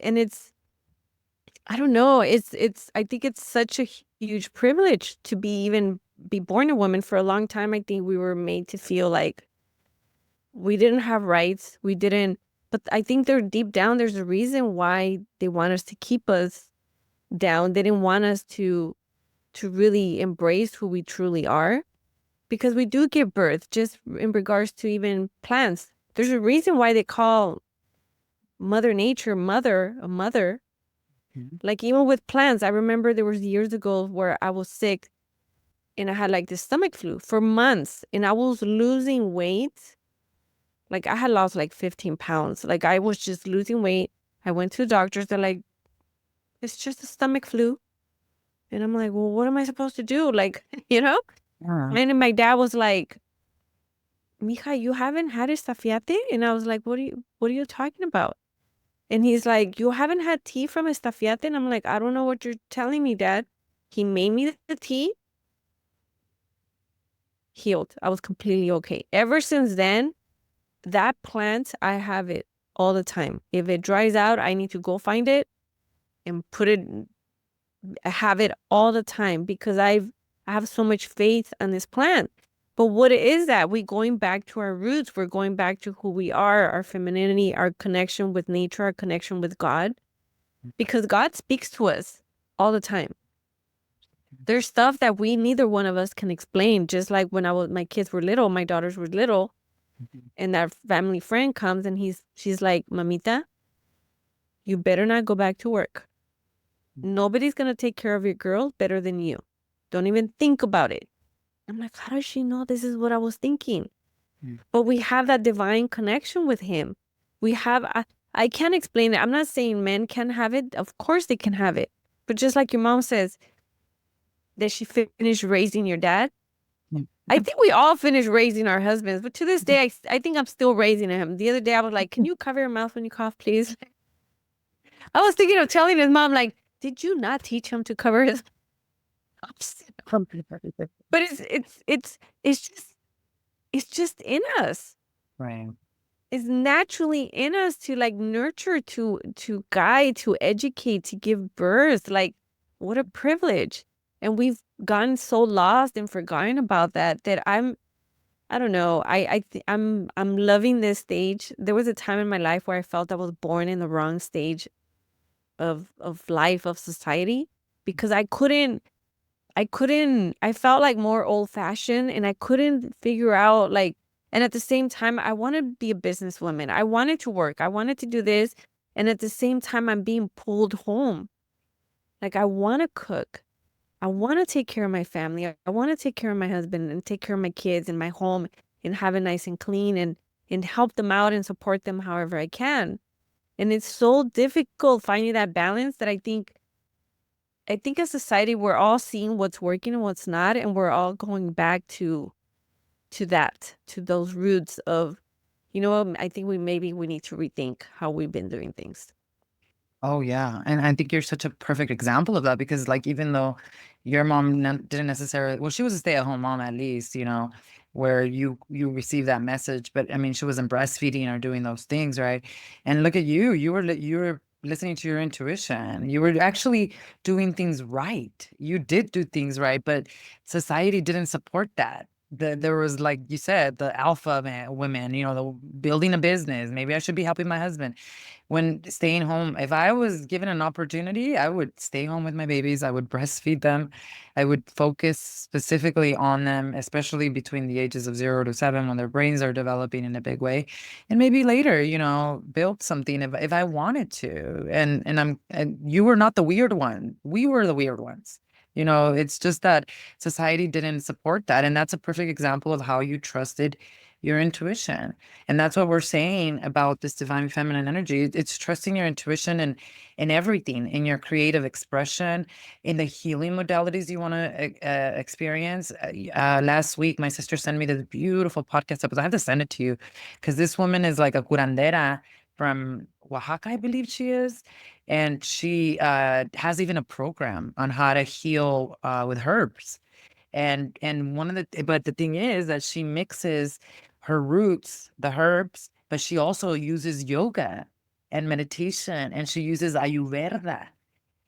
I don't know. I think it's such a huge privilege to be born a woman. For a long time, I think we were made to feel like we didn't have rights. We didn't, but I think deep down, there's a reason why they want us to keep us down. They didn't want us to really embrace who we truly are, because we do give birth. Just in regards to even plants, there's a reason why they call Mother Nature a mother. Mhm. Like even with plants, I remember there was years ago where I was sick and I had like this stomach flu for months, and I was losing weight. Like I had lost like 15 pounds. Like I was just losing weight. I went to the doctors. They're like, it's just a stomach flu. And I'm like, well, what am I supposed to do? Like, you know? Yeah. And then my dad was like, Mija, you haven't had estafiate? And I was like, what are you talking about? And he's like, you haven't had tea from estafiate? And I'm like, I don't know what you're telling me, Dad. He made me the tea, healed. I was completely okay. Ever since then, that plant, I have it all the time. If it dries out, I need to go find it and I have it all the time, because I have so much faith on this plant. But what it is that we going back to our roots, we're going back to who we are, our femininity, our connection with nature, our connection with God, because God speaks to us all the time. There's stuff that neither one of us can explain. Just like when my kids were little, my daughters were little, Mhm. And that family friend comes and she's like, Mamita, you better not go back to work. Nobody's going to take care of your girl better than you. Don't even think about it. I'm like, how does she know this is what I was thinking? Mm. But we have that divine connection with him. We have, I can't explain it. I'm not saying men can have it. Of course they can have it. But just like your mom says, did she finish raising your dad? Mm. I think we all finish raising our husbands. But to this day, I think I'm still raising him. The other day, I was like, can you cover your mouth when you cough, please? I was thinking of telling his mom, like, did you not teach him to cover his mouth? But it's just in us. Right. It's naturally in us to like nurture, to guide, to educate, to give birth. Like, what a privilege. And we've gotten so lost and forgotten about that I don't know. I'm loving this stage. There was a time in my life where I felt I was born in the wrong stage of life, of society, because I felt like more old fashioned and I couldn't figure out like, and at the same time, I want to be a businesswoman. I wanted to work. I wanted to do this. And at the same time, I'm being pulled home. Like, I want to cook. I want to take care of my family. I want to take care of my husband and take care of my kids and my home and have it nice and clean and help them out and support them however I can. And it's so difficult finding that balance that I think as society, we're all seeing what's working and what's not, and we're all going back to those roots of, I think we need to rethink how we've been doing things. Oh yeah, and I think you're such a perfect example of that because like even though your mom didn't necessarily, well, she was a stay-at-home mom at least, where you received that message, but I mean she wasn't breastfeeding or doing those things, right? And look at you, you were listening to your intuition. You were actually doing things right. You did do things right, but society didn't support that. There was like you said, the alpha women, the building a business. Maybe I should be helping my husband when staying home. If I was given an opportunity, I would stay home with my babies. I would breastfeed them. I would focus specifically on them, especially between the ages of 0 to 7 when their brains are developing in a big way. And maybe later, build something if I wanted to. And you were not the weird one. We were the weird ones. It's just that society didn't support that. And that's a perfect example of how you trusted your intuition. And that's what we're saying about this divine feminine energy. It's trusting your intuition and in everything, in your creative expression, in the healing modalities you want to experience. Last week, my sister sent me this beautiful podcast episode. I have to send it to you because this woman is like a curandera from Oaxaca, I believe she is. And she has even a program on how to heal with herbs. And but the thing is that she mixes her roots, the herbs, but she also uses yoga and meditation, and she uses Ayurveda.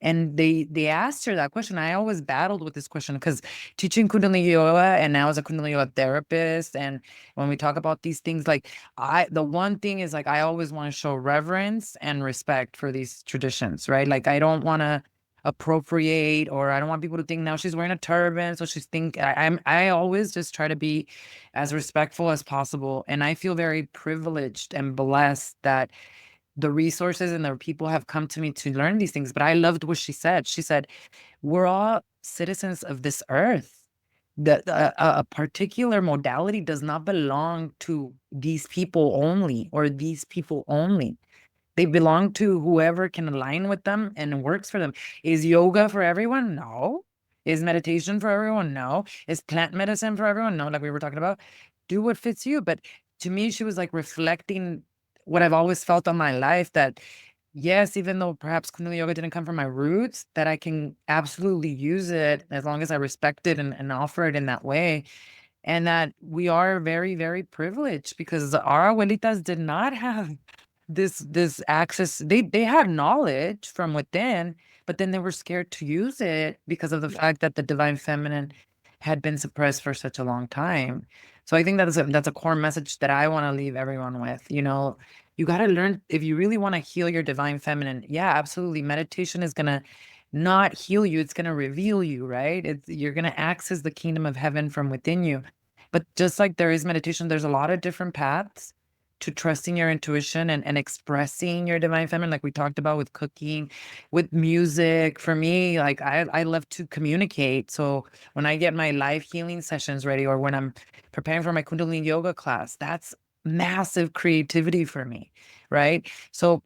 And they asked her that question. I always battled with this question because teaching Kundalini yoga and now as a Kundalini yoga therapist, and when we talk about these things, like the one thing is like I always want to show reverence and respect for these traditions, right? Like I don't want to appropriate, or I don't want people to think now she's wearing a turban, so I always just try to be as respectful as possible. And I feel very privileged and blessed that the resources and the people have come to me to learn these things. But I loved what she said. She said, we're all citizens of this earth. A particular modality does not belong to these people only or these people only. They belong to whoever can align with them and works for them. Is yoga for everyone? No. Is meditation for everyone? No. Is plant medicine for everyone? No, like we were talking about. Do what fits you. But to me, she was like reflecting what I've always felt on my life, that yes, even though perhaps Kundalini yoga didn't come from my roots, that I can absolutely use it as long as I respect it and offer it in that way. And that we are very, very privileged because our abuelitas did not have this access. They had knowledge from within, but then they were scared to use it because of the fact that the divine feminine had been suppressed for such a long time. So I think that's a core message that I want to leave everyone with. You got to learn if you really want to heal your divine feminine. Yeah, absolutely. Meditation is gonna not heal you, it's gonna reveal you, right? You're gonna access the kingdom of heaven from within you. But just like there is meditation, there's a lot of different paths to trusting your intuition and expressing your divine feminine, like we talked about with cooking, with music. For me, like I love to communicate. So when I get my live healing sessions ready, or when I'm preparing for my Kundalini yoga class, that's massive creativity for me, right? So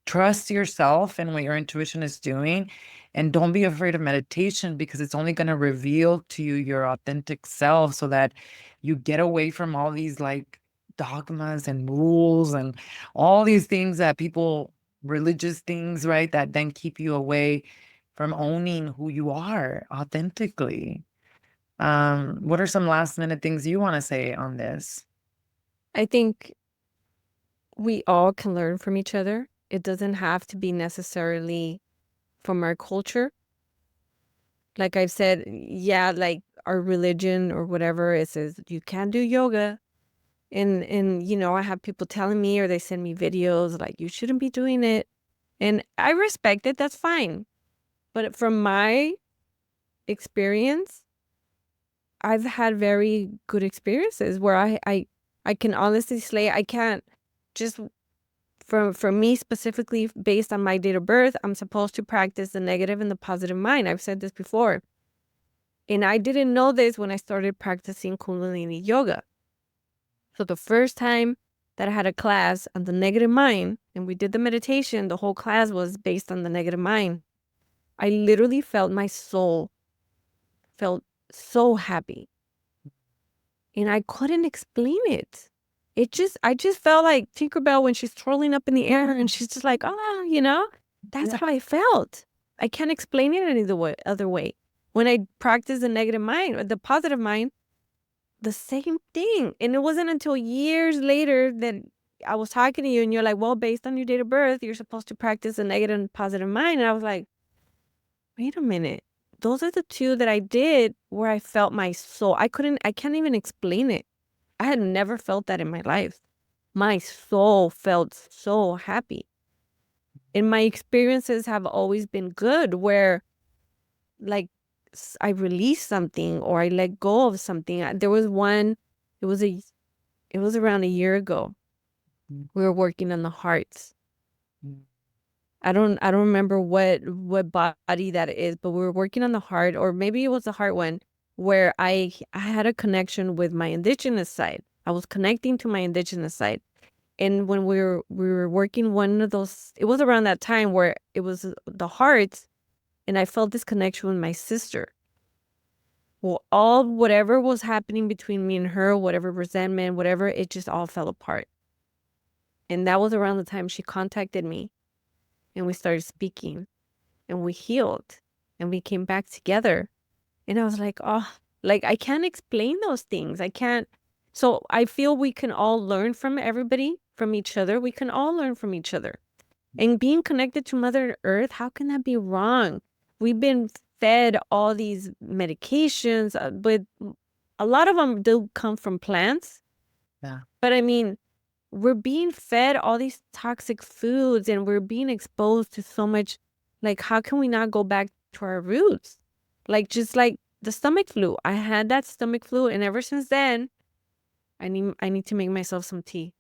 trust yourself and what your intuition is doing. And don't be afraid of meditation, because it's only going to reveal to you your authentic self, so that you get away from all these like dogmas and rules and all these things that people, religious things, right? That then keep you away from owning who you are authentically. What are some last minute things you want to say on this? I think we all can learn from each other. It doesn't have to be necessarily from our culture. Like I've said, yeah, like our religion or whatever, it says you can't do yoga. And I have people telling me, or they send me videos like you shouldn't be doing it. And I respect it, that's fine. But from my experience, I've had very good experiences where I can honestly say I can't just for me specifically based on my date of birth, I'm supposed to practice the negative and the positive mind. I've said this before. And I didn't know this when I started practicing Kundalini yoga. So the first time that I had a class on the negative mind and we did the meditation, the whole class was based on the negative mind. I literally felt my soul felt so happy. And I couldn't explain it. I just felt like Tinkerbell when she's twirling up in the air and she's just like, that's how I felt. I can't explain it any other way. When I practiced the negative mind or the positive mind, the same thing. And it wasn't until years later that I was talking to you and you're like, well, based on your date of birth, you're supposed to practice the negative and positive mind. And I was like, wait a minute. Those are the two that I did where I felt my soul. I can't even explain it. I had never felt that in my life. My soul felt so happy. And my experiences have always been good where like I released something or I let go of something. There was one, it was around a year ago. We were working on the hearts. I don't remember what body that is, but we were working on the heart, or maybe it was the heart one, where I had a connection with my indigenous side. I was connecting to my indigenous side. And when we were working one of those, it was around that time where it was the hearts, and I felt this connection with my sister. Well, whatever was happening between me and her, whatever resentment, whatever, it just all fell apart. And that was around the time she contacted me and we started speaking and we healed and we came back together. And I was like, oh, like I can't explain those things. I can't. So I feel we can all learn from everybody, from each other. We can all learn from each other. And being connected to Mother Earth, how can that be wrong? We've been fed all these medications, but a lot of them do come from plants. Yeah. But I mean, we're being fed all these toxic foods and we're being exposed to so much. Like, how can we not go back to our roots? Like, just like the stomach flu. I had that stomach flu, and ever since then, I need to make myself some tea.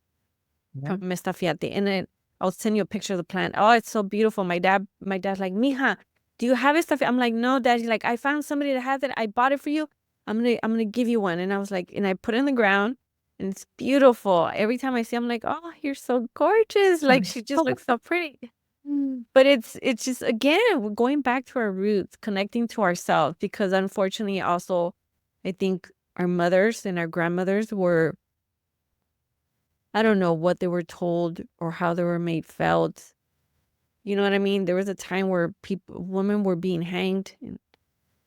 Yeah. Mestafiate. And then I'll send you a picture of the plant. Oh, it's so beautiful. My dad's like, Mija, do you have estafiate? I'm like, no, Dad. He's like, I found somebody that has it. I bought it for you. I'm gonna give you one. And I was like, and I put it in the ground. And it's beautiful. Every time I see, I'm like, oh, you're so gorgeous. Like she just looks so pretty. But it's just again, we're going back to our roots, connecting to ourselves. Because unfortunately, also, I think our mothers and our grandmothers were, I don't know what they were told or how they were made felt. You know what I mean? There was a time where women were being hanged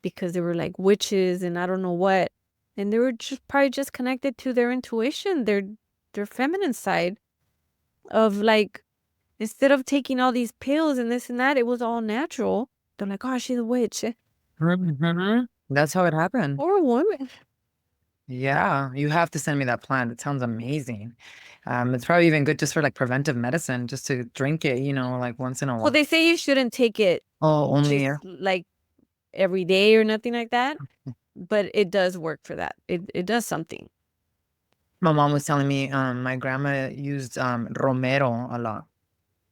because they were like witches and I don't know what. And they were probably just connected to their intuition, their feminine side of like, instead of taking all these pills and this and that, it was all natural. They're like, oh, she's a witch. That's how it happened. Or a woman. Yeah, you have to send me that plant. It sounds amazing. It's probably even good just for like preventive medicine, just to drink it, like once in a Well, while. they say you shouldn't take it Oh, only just here. like every day or nothing like that. but it does work for that. It does something. My mom was telling me, my grandma used romero a lot,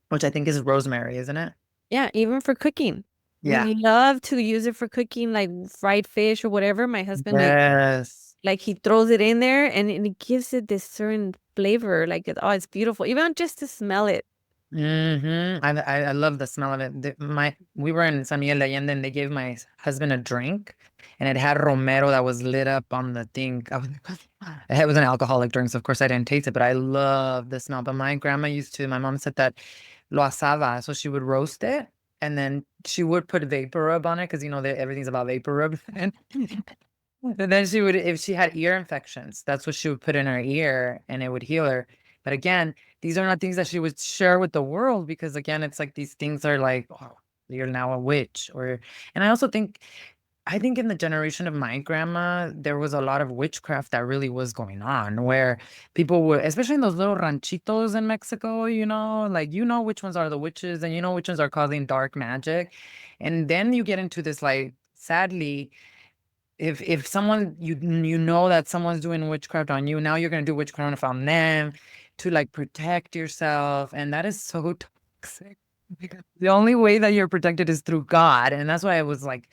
which I think is rosemary, isn't it? Yeah, even for cooking. Yeah. We love to use it for cooking, like fried fish or whatever. My husband Yes. like he throws it in there and it gives it this certain flavor. Like oh, it's beautiful. Even just to smell it. I love the smell of it. We were in San Miguel de Allende and they gave my husband a drink, and it had romero that was lit up on the thing. I was like, it was an alcoholic drink, so of course I didn't taste it, but I love the smell. But my grandma used to. My mom said that lo asaba, so she would roast it, and then she would put vapor rub on it because that everything's about vapor rub. And then she would, if she had ear infections, that's what she would put in her ear and it would heal her. But again, these are not things that she would share with the world because again, it's like these things are like, oh, you're now a witch. And I also think, I think in the generation of my grandma, there was a lot of witchcraft that really was going on where people would, especially in those little ranchitos in Mexico, like, which ones are the witches and which ones are causing dark magic. And then you get into this, like, sadly, if someone you know that someone's doing witchcraft on you, now you're gonna do witchcraft on them to like protect yourself, and that is so toxic. Because the only way that you're protected is through God, and that's why I was like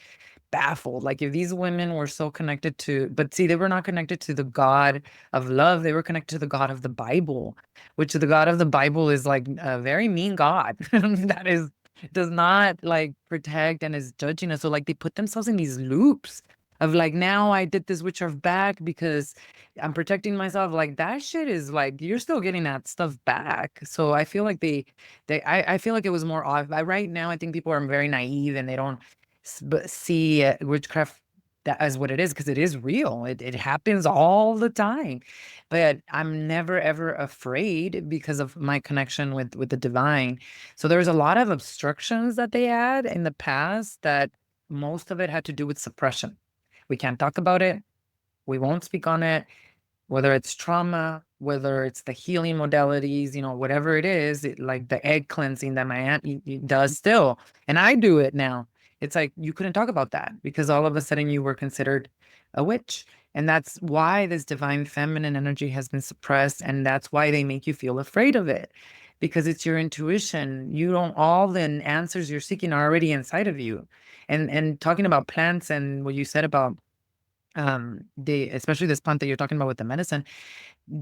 baffled. Like if these women were so connected to, but see, they were not connected to the God of love. They were connected to the God of the Bible, which the God of the Bible is like a very mean God that is does not like protect and is judging us. So like they put themselves in these loops of like, now I did this witchcraft back because I'm protecting myself. Like that shit is like you're still getting that stuff back. So I feel like I feel like it was more off. Right now, I think people are very naive and they don't see witchcraft that as what it is because it is real. It happens all the time. But I'm never ever afraid because of my connection with the divine. So there's a lot of obstructions that they had in the past that most of it had to do with suppression. We can't talk about it. We won't speak on it, whether it's trauma, whether it's the healing modalities, whatever it is, like the egg cleansing that my aunt does still. And I do it now. It's like you couldn't talk about that because all of a sudden you were considered a witch. And that's why this divine feminine energy has been suppressed. And that's why they make you feel afraid of it because it's your intuition. You don't, all the answers you're seeking are already inside of you. And talking about plants and what you said about the especially this plant that you're talking about with the medicine,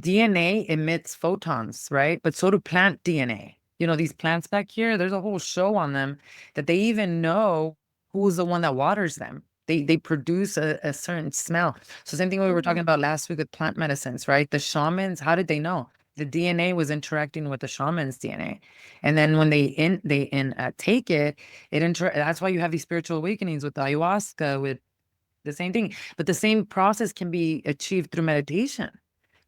DNA emits photons, right? But so do plant DNA. These plants back here, there's a whole show on them that they even know who's the one that waters them. They produce a certain smell. So same thing we were talking Mhm. about last week with plant medicines, right? The shamans, how did they know? The DNA was interacting with the shaman's DNA. And then when they take it, that's why you have these spiritual awakenings with the ayahuasca, with the same thing. But the same process can be achieved through meditation.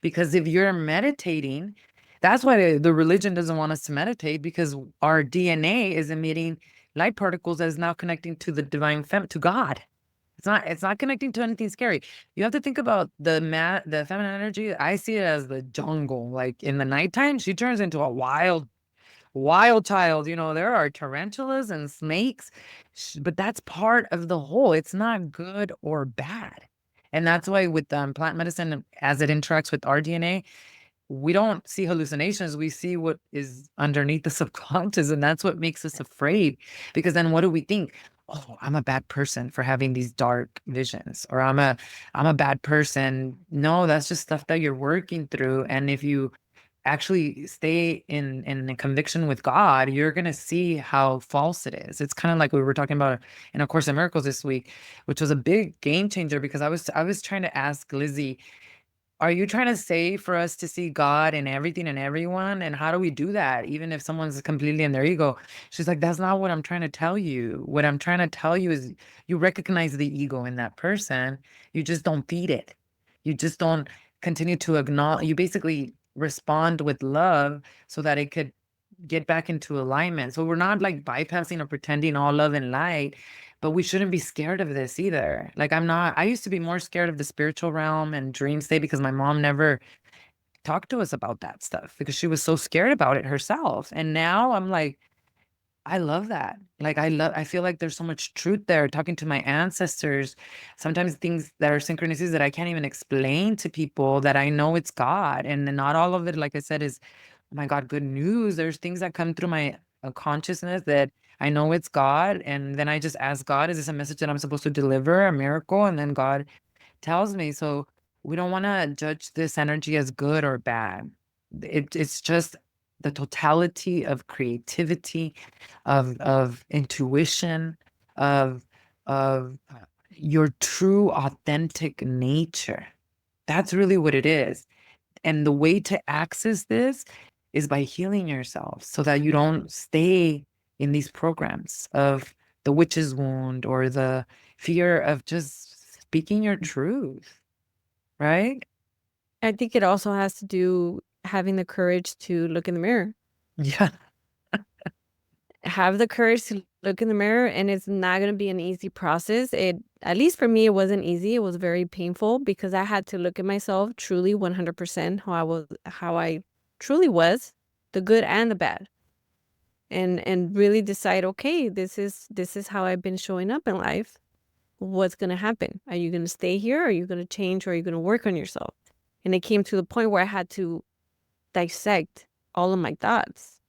Because if you're meditating, that's why the religion doesn't want us to meditate because our DNA is emitting light particles that is now connecting to the divine to God. It's not connecting to anything scary. You have to think about the feminine energy. I see it as the jungle. Like in the nighttime, she turns into a wild child. There are tarantulas and snakes, but that's part of the whole. It's not good or bad. And that's why with plant medicine, as it interacts with our DNA, we don't see hallucinations. We see what is underneath the subconscious. And that's what makes us afraid. Because then what do we think? Oh, I'm a bad person for having these dark visions, or I'm a bad person. No, that's just stuff that you're working through. And if you actually stay in a conviction with God, you're gonna see how false it is. It's kind of like we were talking about in A Course in Miracles this week, which was a big game changer because I was trying to ask Lizzie, are you trying to say for us to see God in everything and everyone? And how do we do that? Even if someone's completely in their ego. She's like, that's not what I'm trying to tell you. What I'm trying to tell you is you recognize the ego in that person. You just don't feed it. You just don't continue to acknowledge. You basically respond with love so that it could get back into alignment. So we're not like bypassing or pretending all love and light, but we shouldn't be scared of this either. Like I used to be more scared of the spiritual realm and dream state because my mom never talked to us about that stuff because she was so scared about it herself. And now I'm like, I love that. Like, I feel like there's so much truth there, talking to my ancestors, sometimes things that are synchronicities that I can't even explain to people, that I know it's God, and then not all of it, like I said, is, oh my God, good news. There's things that come through my consciousness that I know it's God, and then I just ask God, is this a message that I'm supposed to deliver, a miracle? And then God tells me. So we don't want to judge this energy as good or bad. It's just the totality of creativity, of intuition, of your true authentic nature. That's really what it is. And the way to access this is by healing yourself so that you don't stay in these programs of the witch's wound or the fear of just speaking your truth, right? I think it also has to do having the courage to look in the mirror. Yeah. Have the courage to look in the mirror, and it's not going to be an easy process. It, at least for me, it wasn't easy. It was very painful because I had to look at myself truly 100% how I truly was, the good and the bad. And really decide, okay, this is how I've been showing up in life. What's going to happen? Are you going to stay here? Are you going to change? Or are you going to work on yourself? And it came to the point where I had to dissect all of my thoughts.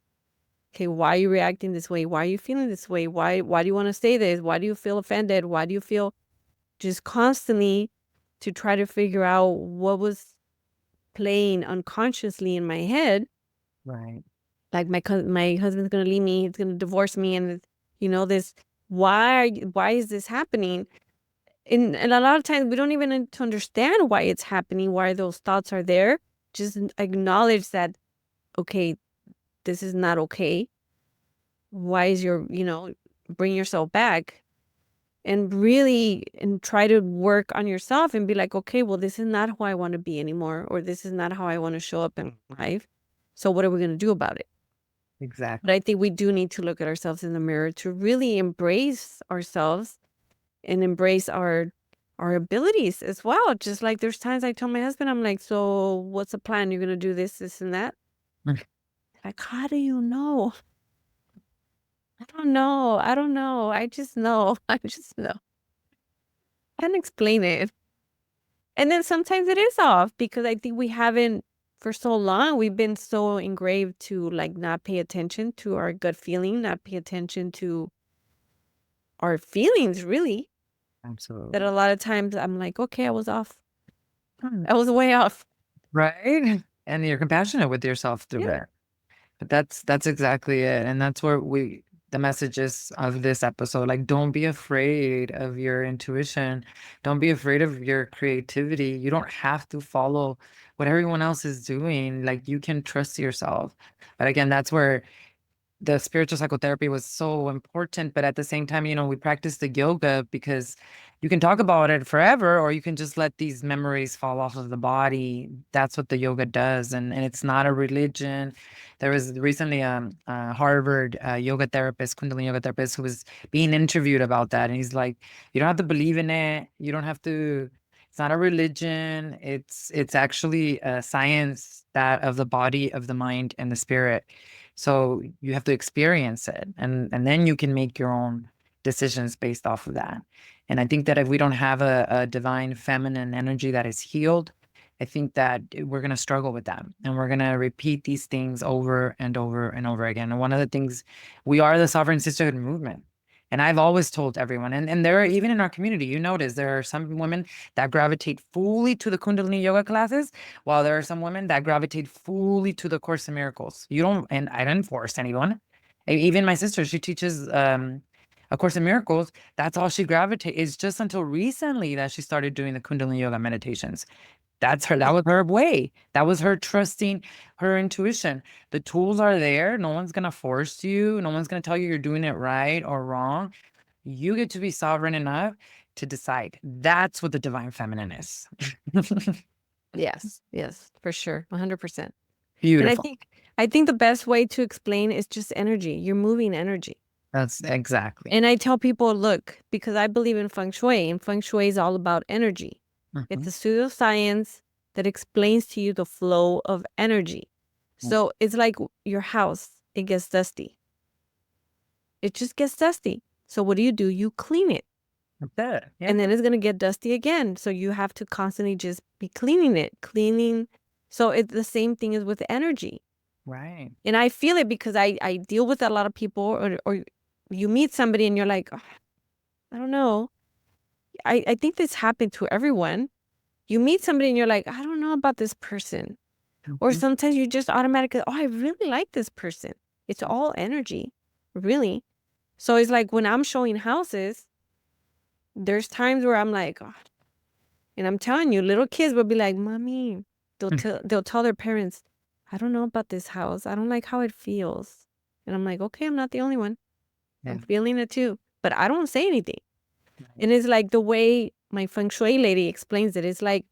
Okay, why are you reacting this way? Why are you feeling this way? Why do you want to say this? Why do you feel offended? Why do you feel, just constantly to try to figure out what was playing unconsciously in my head. Right. Like my husband's gonna leave me, he's gonna divorce me, and this, why is this happening? And a lot of times we don't even need to understand why it's happening, why those thoughts are there. Just acknowledge that, okay, this is not okay. Why is bring yourself back and really and try to work on yourself and be like, okay, well, this is not who I want to be anymore, or this is not how I want to show up in life. So what are we going to do about it? But Exactly. I think we do need to look at ourselves in the mirror to really embrace ourselves and embrace our abilities as well. Just like there's times I tell my husband, I'm like, so what's the plan? You're going to do this, this, and that? Like, how do you know? I don't know. I don't know. I just know. I just know. Can't explain it. And then sometimes it is off because I think we haven't, for so long, we've been so engraved to like not pay attention to our gut feeling, not pay attention to our feelings, really, that Absolutely. a lot of times I'm like, okay, I was off. Hmm. I was way off. Right. And you're compassionate with yourself through Yeah. it. But that's exactly it. And that's where the messages of this episode, like, don't be afraid of your intuition. Don't be afraid of your creativity. You don't have to follow what everyone else is doing. Like, you can trust yourself. But again, that's where the spiritual psychotherapy was so important, but at the same time, we practice the yoga because you can talk about it forever, or you can just let these memories fall off of the body. That's what the yoga does, and it's not a religion. There was recently a Harvard yoga therapist, Kundalini yoga therapist, who was being interviewed about that, and he's like, "You don't have to believe in it. You don't have to. It's not a religion. It's actually a science that of the body, of the mind, and the spirit." So you have to experience it, and then you can make your own decisions based off of that. And I think that if we don't have a divine feminine energy that is healed, I think that we're going to struggle with that. And we're going to repeat these things over and over and over again. And one of the things, we are the sovereign sisterhood movement. And I've always told everyone, and there are, even in our community, you notice there are some women that gravitate fully to the Kundalini yoga classes, while there are some women that gravitate fully to the Course in Miracles. You don't, and I didn't force anyone. Even my sister, she teaches A Course in Miracles. That's all she gravitates. It's just until recently that she started doing the Kundalini yoga meditations. That's her. That was her way. That was her trusting her intuition. The tools are there. No one's gonna force you. No one's gonna tell you you're doing it right or wrong. You get to be sovereign enough to decide. That's what the divine feminine is. Yes. Yes, for sure. 100%. And I Beautiful. think I think the best way to explain is just energy. You're moving energy. That's exactly. And I tell people, look, because I believe in feng shui, and feng shui is all about energy. It's Mhm. a pseudoscience that explains to you the flow of energy. So it's like your house, it gets dusty. It just gets dusty. So what do? You clean it. That's it. Yeah. And then it's going to get dusty again. So you have to constantly just be cleaning it, cleaning. So it's the same thing as with energy. Right. And I feel it because I deal with a lot of people, or you meet somebody and you're like, "Oh, I don't know. I think this happened to everyone. You meet somebody and you're like, I don't know about this person. Or Mhm. sometimes you just automatically, oh, I really like this person. It's all energy, really. So it's like when I'm showing houses, there's times where I'm like, oh, and I'm telling you, little kids will be like, Mommy, they'll tell their parents, I don't know about this house. I don't like how it feels. And I'm like, okay, I'm not the only one. Yeah. I'm feeling it too. But I don't say anything. Right. And it's like the way my feng shui lady explains it. It's like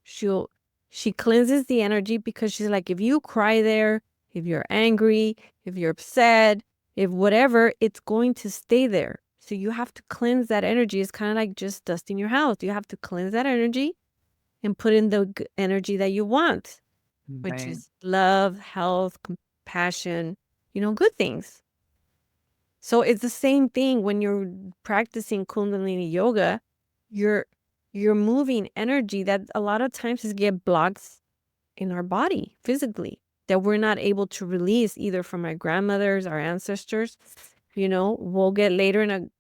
she'll she cleanses the energy because she's like, if you cry there, if you're angry, if you're upset, if whatever, it's going to stay there. So you have to cleanse that energy. It's kind of like just dusting your house. You have to cleanse that energy and put in the energy that you want, which Right. is love, health, compassion, good things. So it's the same thing when you're practicing Kundalini yoga. You're you're moving energy that a lot of times is get blocks in our body physically that we're not able to release either from our grandmothers, our ancestors. We'll get later in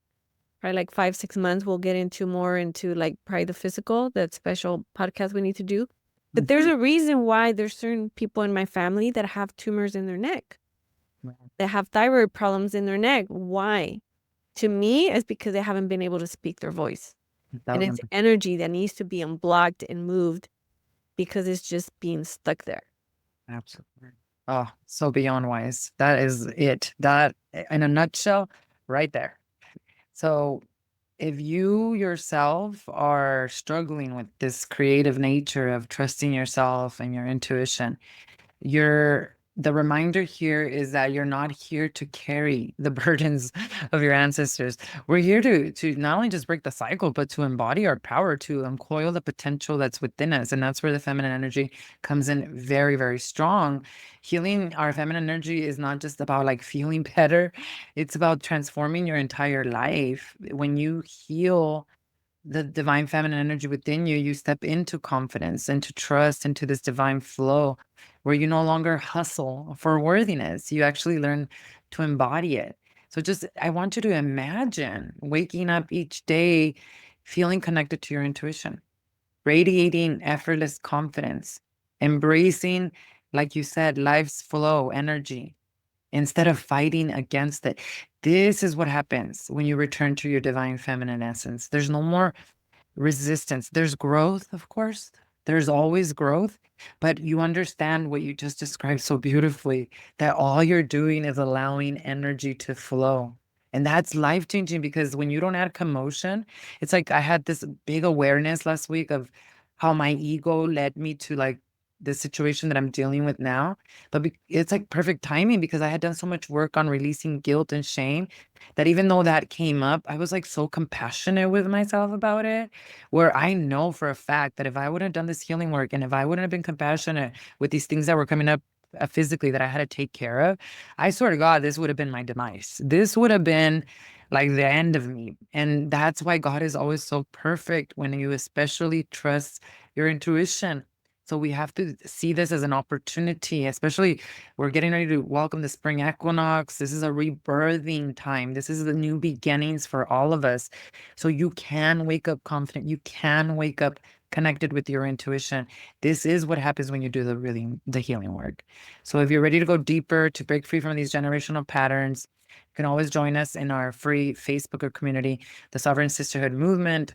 probably like 5, 6 months, we'll get into more into like probably the physical, that special podcast we need to do. But there's Mhm. a reason why there's certain people in my family that have tumors in their neck, Right. that have thyroid problems in their neck. Why? To me, it's because they haven't been able to speak their voice. And it's 1,000%. energy that needs to be unblocked and moved because it's just being stuck there. Absolutely. Oh, so beyond wise. That is it. That, in a nutshell, right there. So, if you yourself are struggling with this creative nature of trusting yourself and your intuition, the reminder here is that you're not here to carry the burdens of your ancestors. We're here to not only just break the cycle, but to embody our power, to uncoil the potential that's within us. And that's where the feminine energy comes in very, very strong. Healing our feminine energy is not just about like feeling better, it's about transforming your entire life. When you heal the divine feminine energy within you, you step into confidence, into trust, into this divine flow where you no longer hustle for worthiness. You actually learn to embody it. So just, I want you to imagine waking up each day feeling connected to your intuition, radiating effortless confidence, embracing, like you said, life's flow energy instead of fighting against it. This is what happens when you return to your divine feminine essence. There's no more resistance. There's growth, of course. There's always growth, but you understand what you just described so beautifully, that all you're doing is allowing energy to flow. And that's life changing because when you don't add commotion, it's like I had this big awareness last week of how my ego led me to like the situation that I'm dealing with now. But it's like perfect timing because I had done so much work on releasing guilt and shame that even though that came up, I was like so compassionate with myself about it, where I know for a fact that if I wouldn't have done this healing work and if I wouldn't have been compassionate with these things that were coming up physically that I had to take care of, I swear to God, this would have been my demise. This would have been like the end of me. And that's why God is always so perfect when you especially trust your intuition. So we have to see this as an opportunity, especially we're getting ready to welcome the spring equinox. This is a rebirthing time. This is the new beginnings for all of us. So you can wake up confident. You can wake up connected with your intuition. This is what happens when you do the healing work. So if you're ready to go deeper, to break free from these generational patterns, you can always join us in our free Facebook or community, the Sovereign Sisterhood Movement.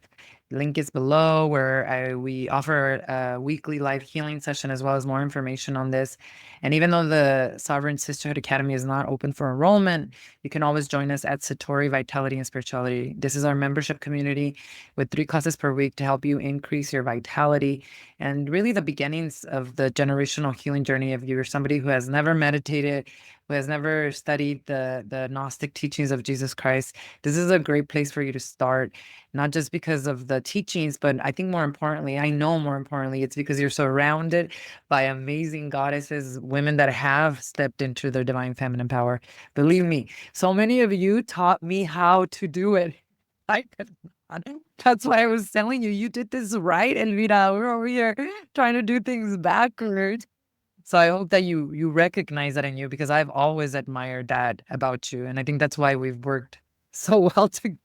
Link is below where we offer a weekly live healing session as well as more information on this. And even though the Sovereign Sisterhood Academy is not open for enrollment, you can always join us at Satori Vitality and Spirituality. This is our membership community with 3 classes per week to help you increase your vitality and really the beginnings of the generational healing journey. If you're somebody who has never meditated, who has never studied the Gnostic teachings of Jesus Christ, this is a great place for you to start, not just because of the teachings, but I think more importantly, I know more importantly, it's because you're surrounded by amazing goddesses, women that have stepped into their divine feminine power. Believe me, so many of you taught me how to do it. I could not. That's why I was telling you, you did this right, Elvira. We're over here trying to do things backwards. So I hope that you recognize that in you, because I've always admired that about you. And I think that's why we've worked so well together.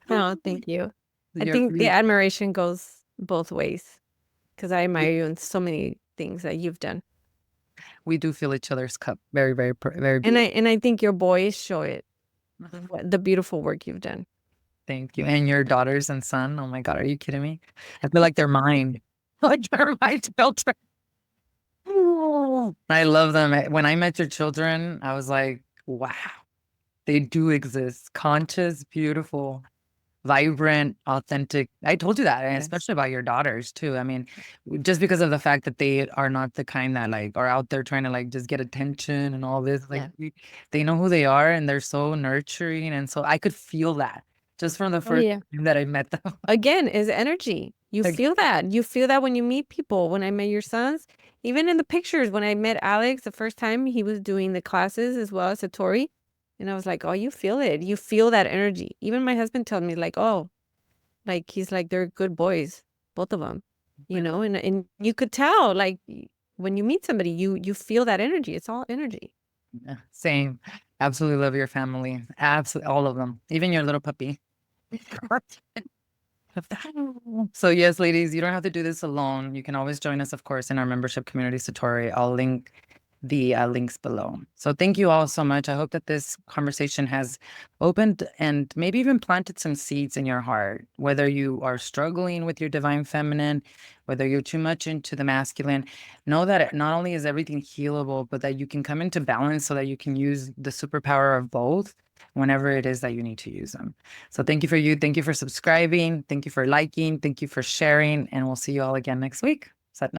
Oh, thank you. I You're think the really, admiration goes both ways because I admire you in so many things that you've done. we do fill each other's cup. Very, very, very And beautiful. I think your boys show it, the beautiful work you've done. Thank you. And your daughters and son. Oh my God, are you kidding me? I feel like they're mine. Like they're my children. I love them. When I met your children, I was like, wow, they do exist. Conscious, beautiful, vibrant, authentic. I told you that, and Yes. especially about your daughters too. I mean, just because of the fact that they are not the kind that like are out there trying to like just get attention and all this. Like Yeah. they know who they are and they're so nurturing. And so I could feel that just from the Oh, first yeah. time that I met them. Again, is energy. You Like, feel that. You feel that when you meet people. When I met your sons, even in the pictures, when I met Alex the first time, he was doing the classes as well as Satori. And I was like, oh, you feel it. You feel that energy. Even my husband told me, like, oh, like he's like, they're good boys, both of them, I love and you could tell, like, when you meet somebody, you feel that energy. It's all energy. yeah, same. Absolutely love your family. Absolutely all of them. Even your little puppy. So yes, ladies, you don't have to do this alone. You can always join us, of course, in our membership community, Satori. I'll link the links below. So thank you all so much. I hope that this conversation has opened and maybe even planted some seeds in your heart, whether you are struggling with your divine feminine, whether you're too much into the masculine. Know that not only is everything healable, but that you can come into balance so that you can use the superpower of both whenever it is that you need to use them. So thank you for you. Thank you for subscribing. Thank you for liking. Thank you for sharing. And we'll see you all again next week.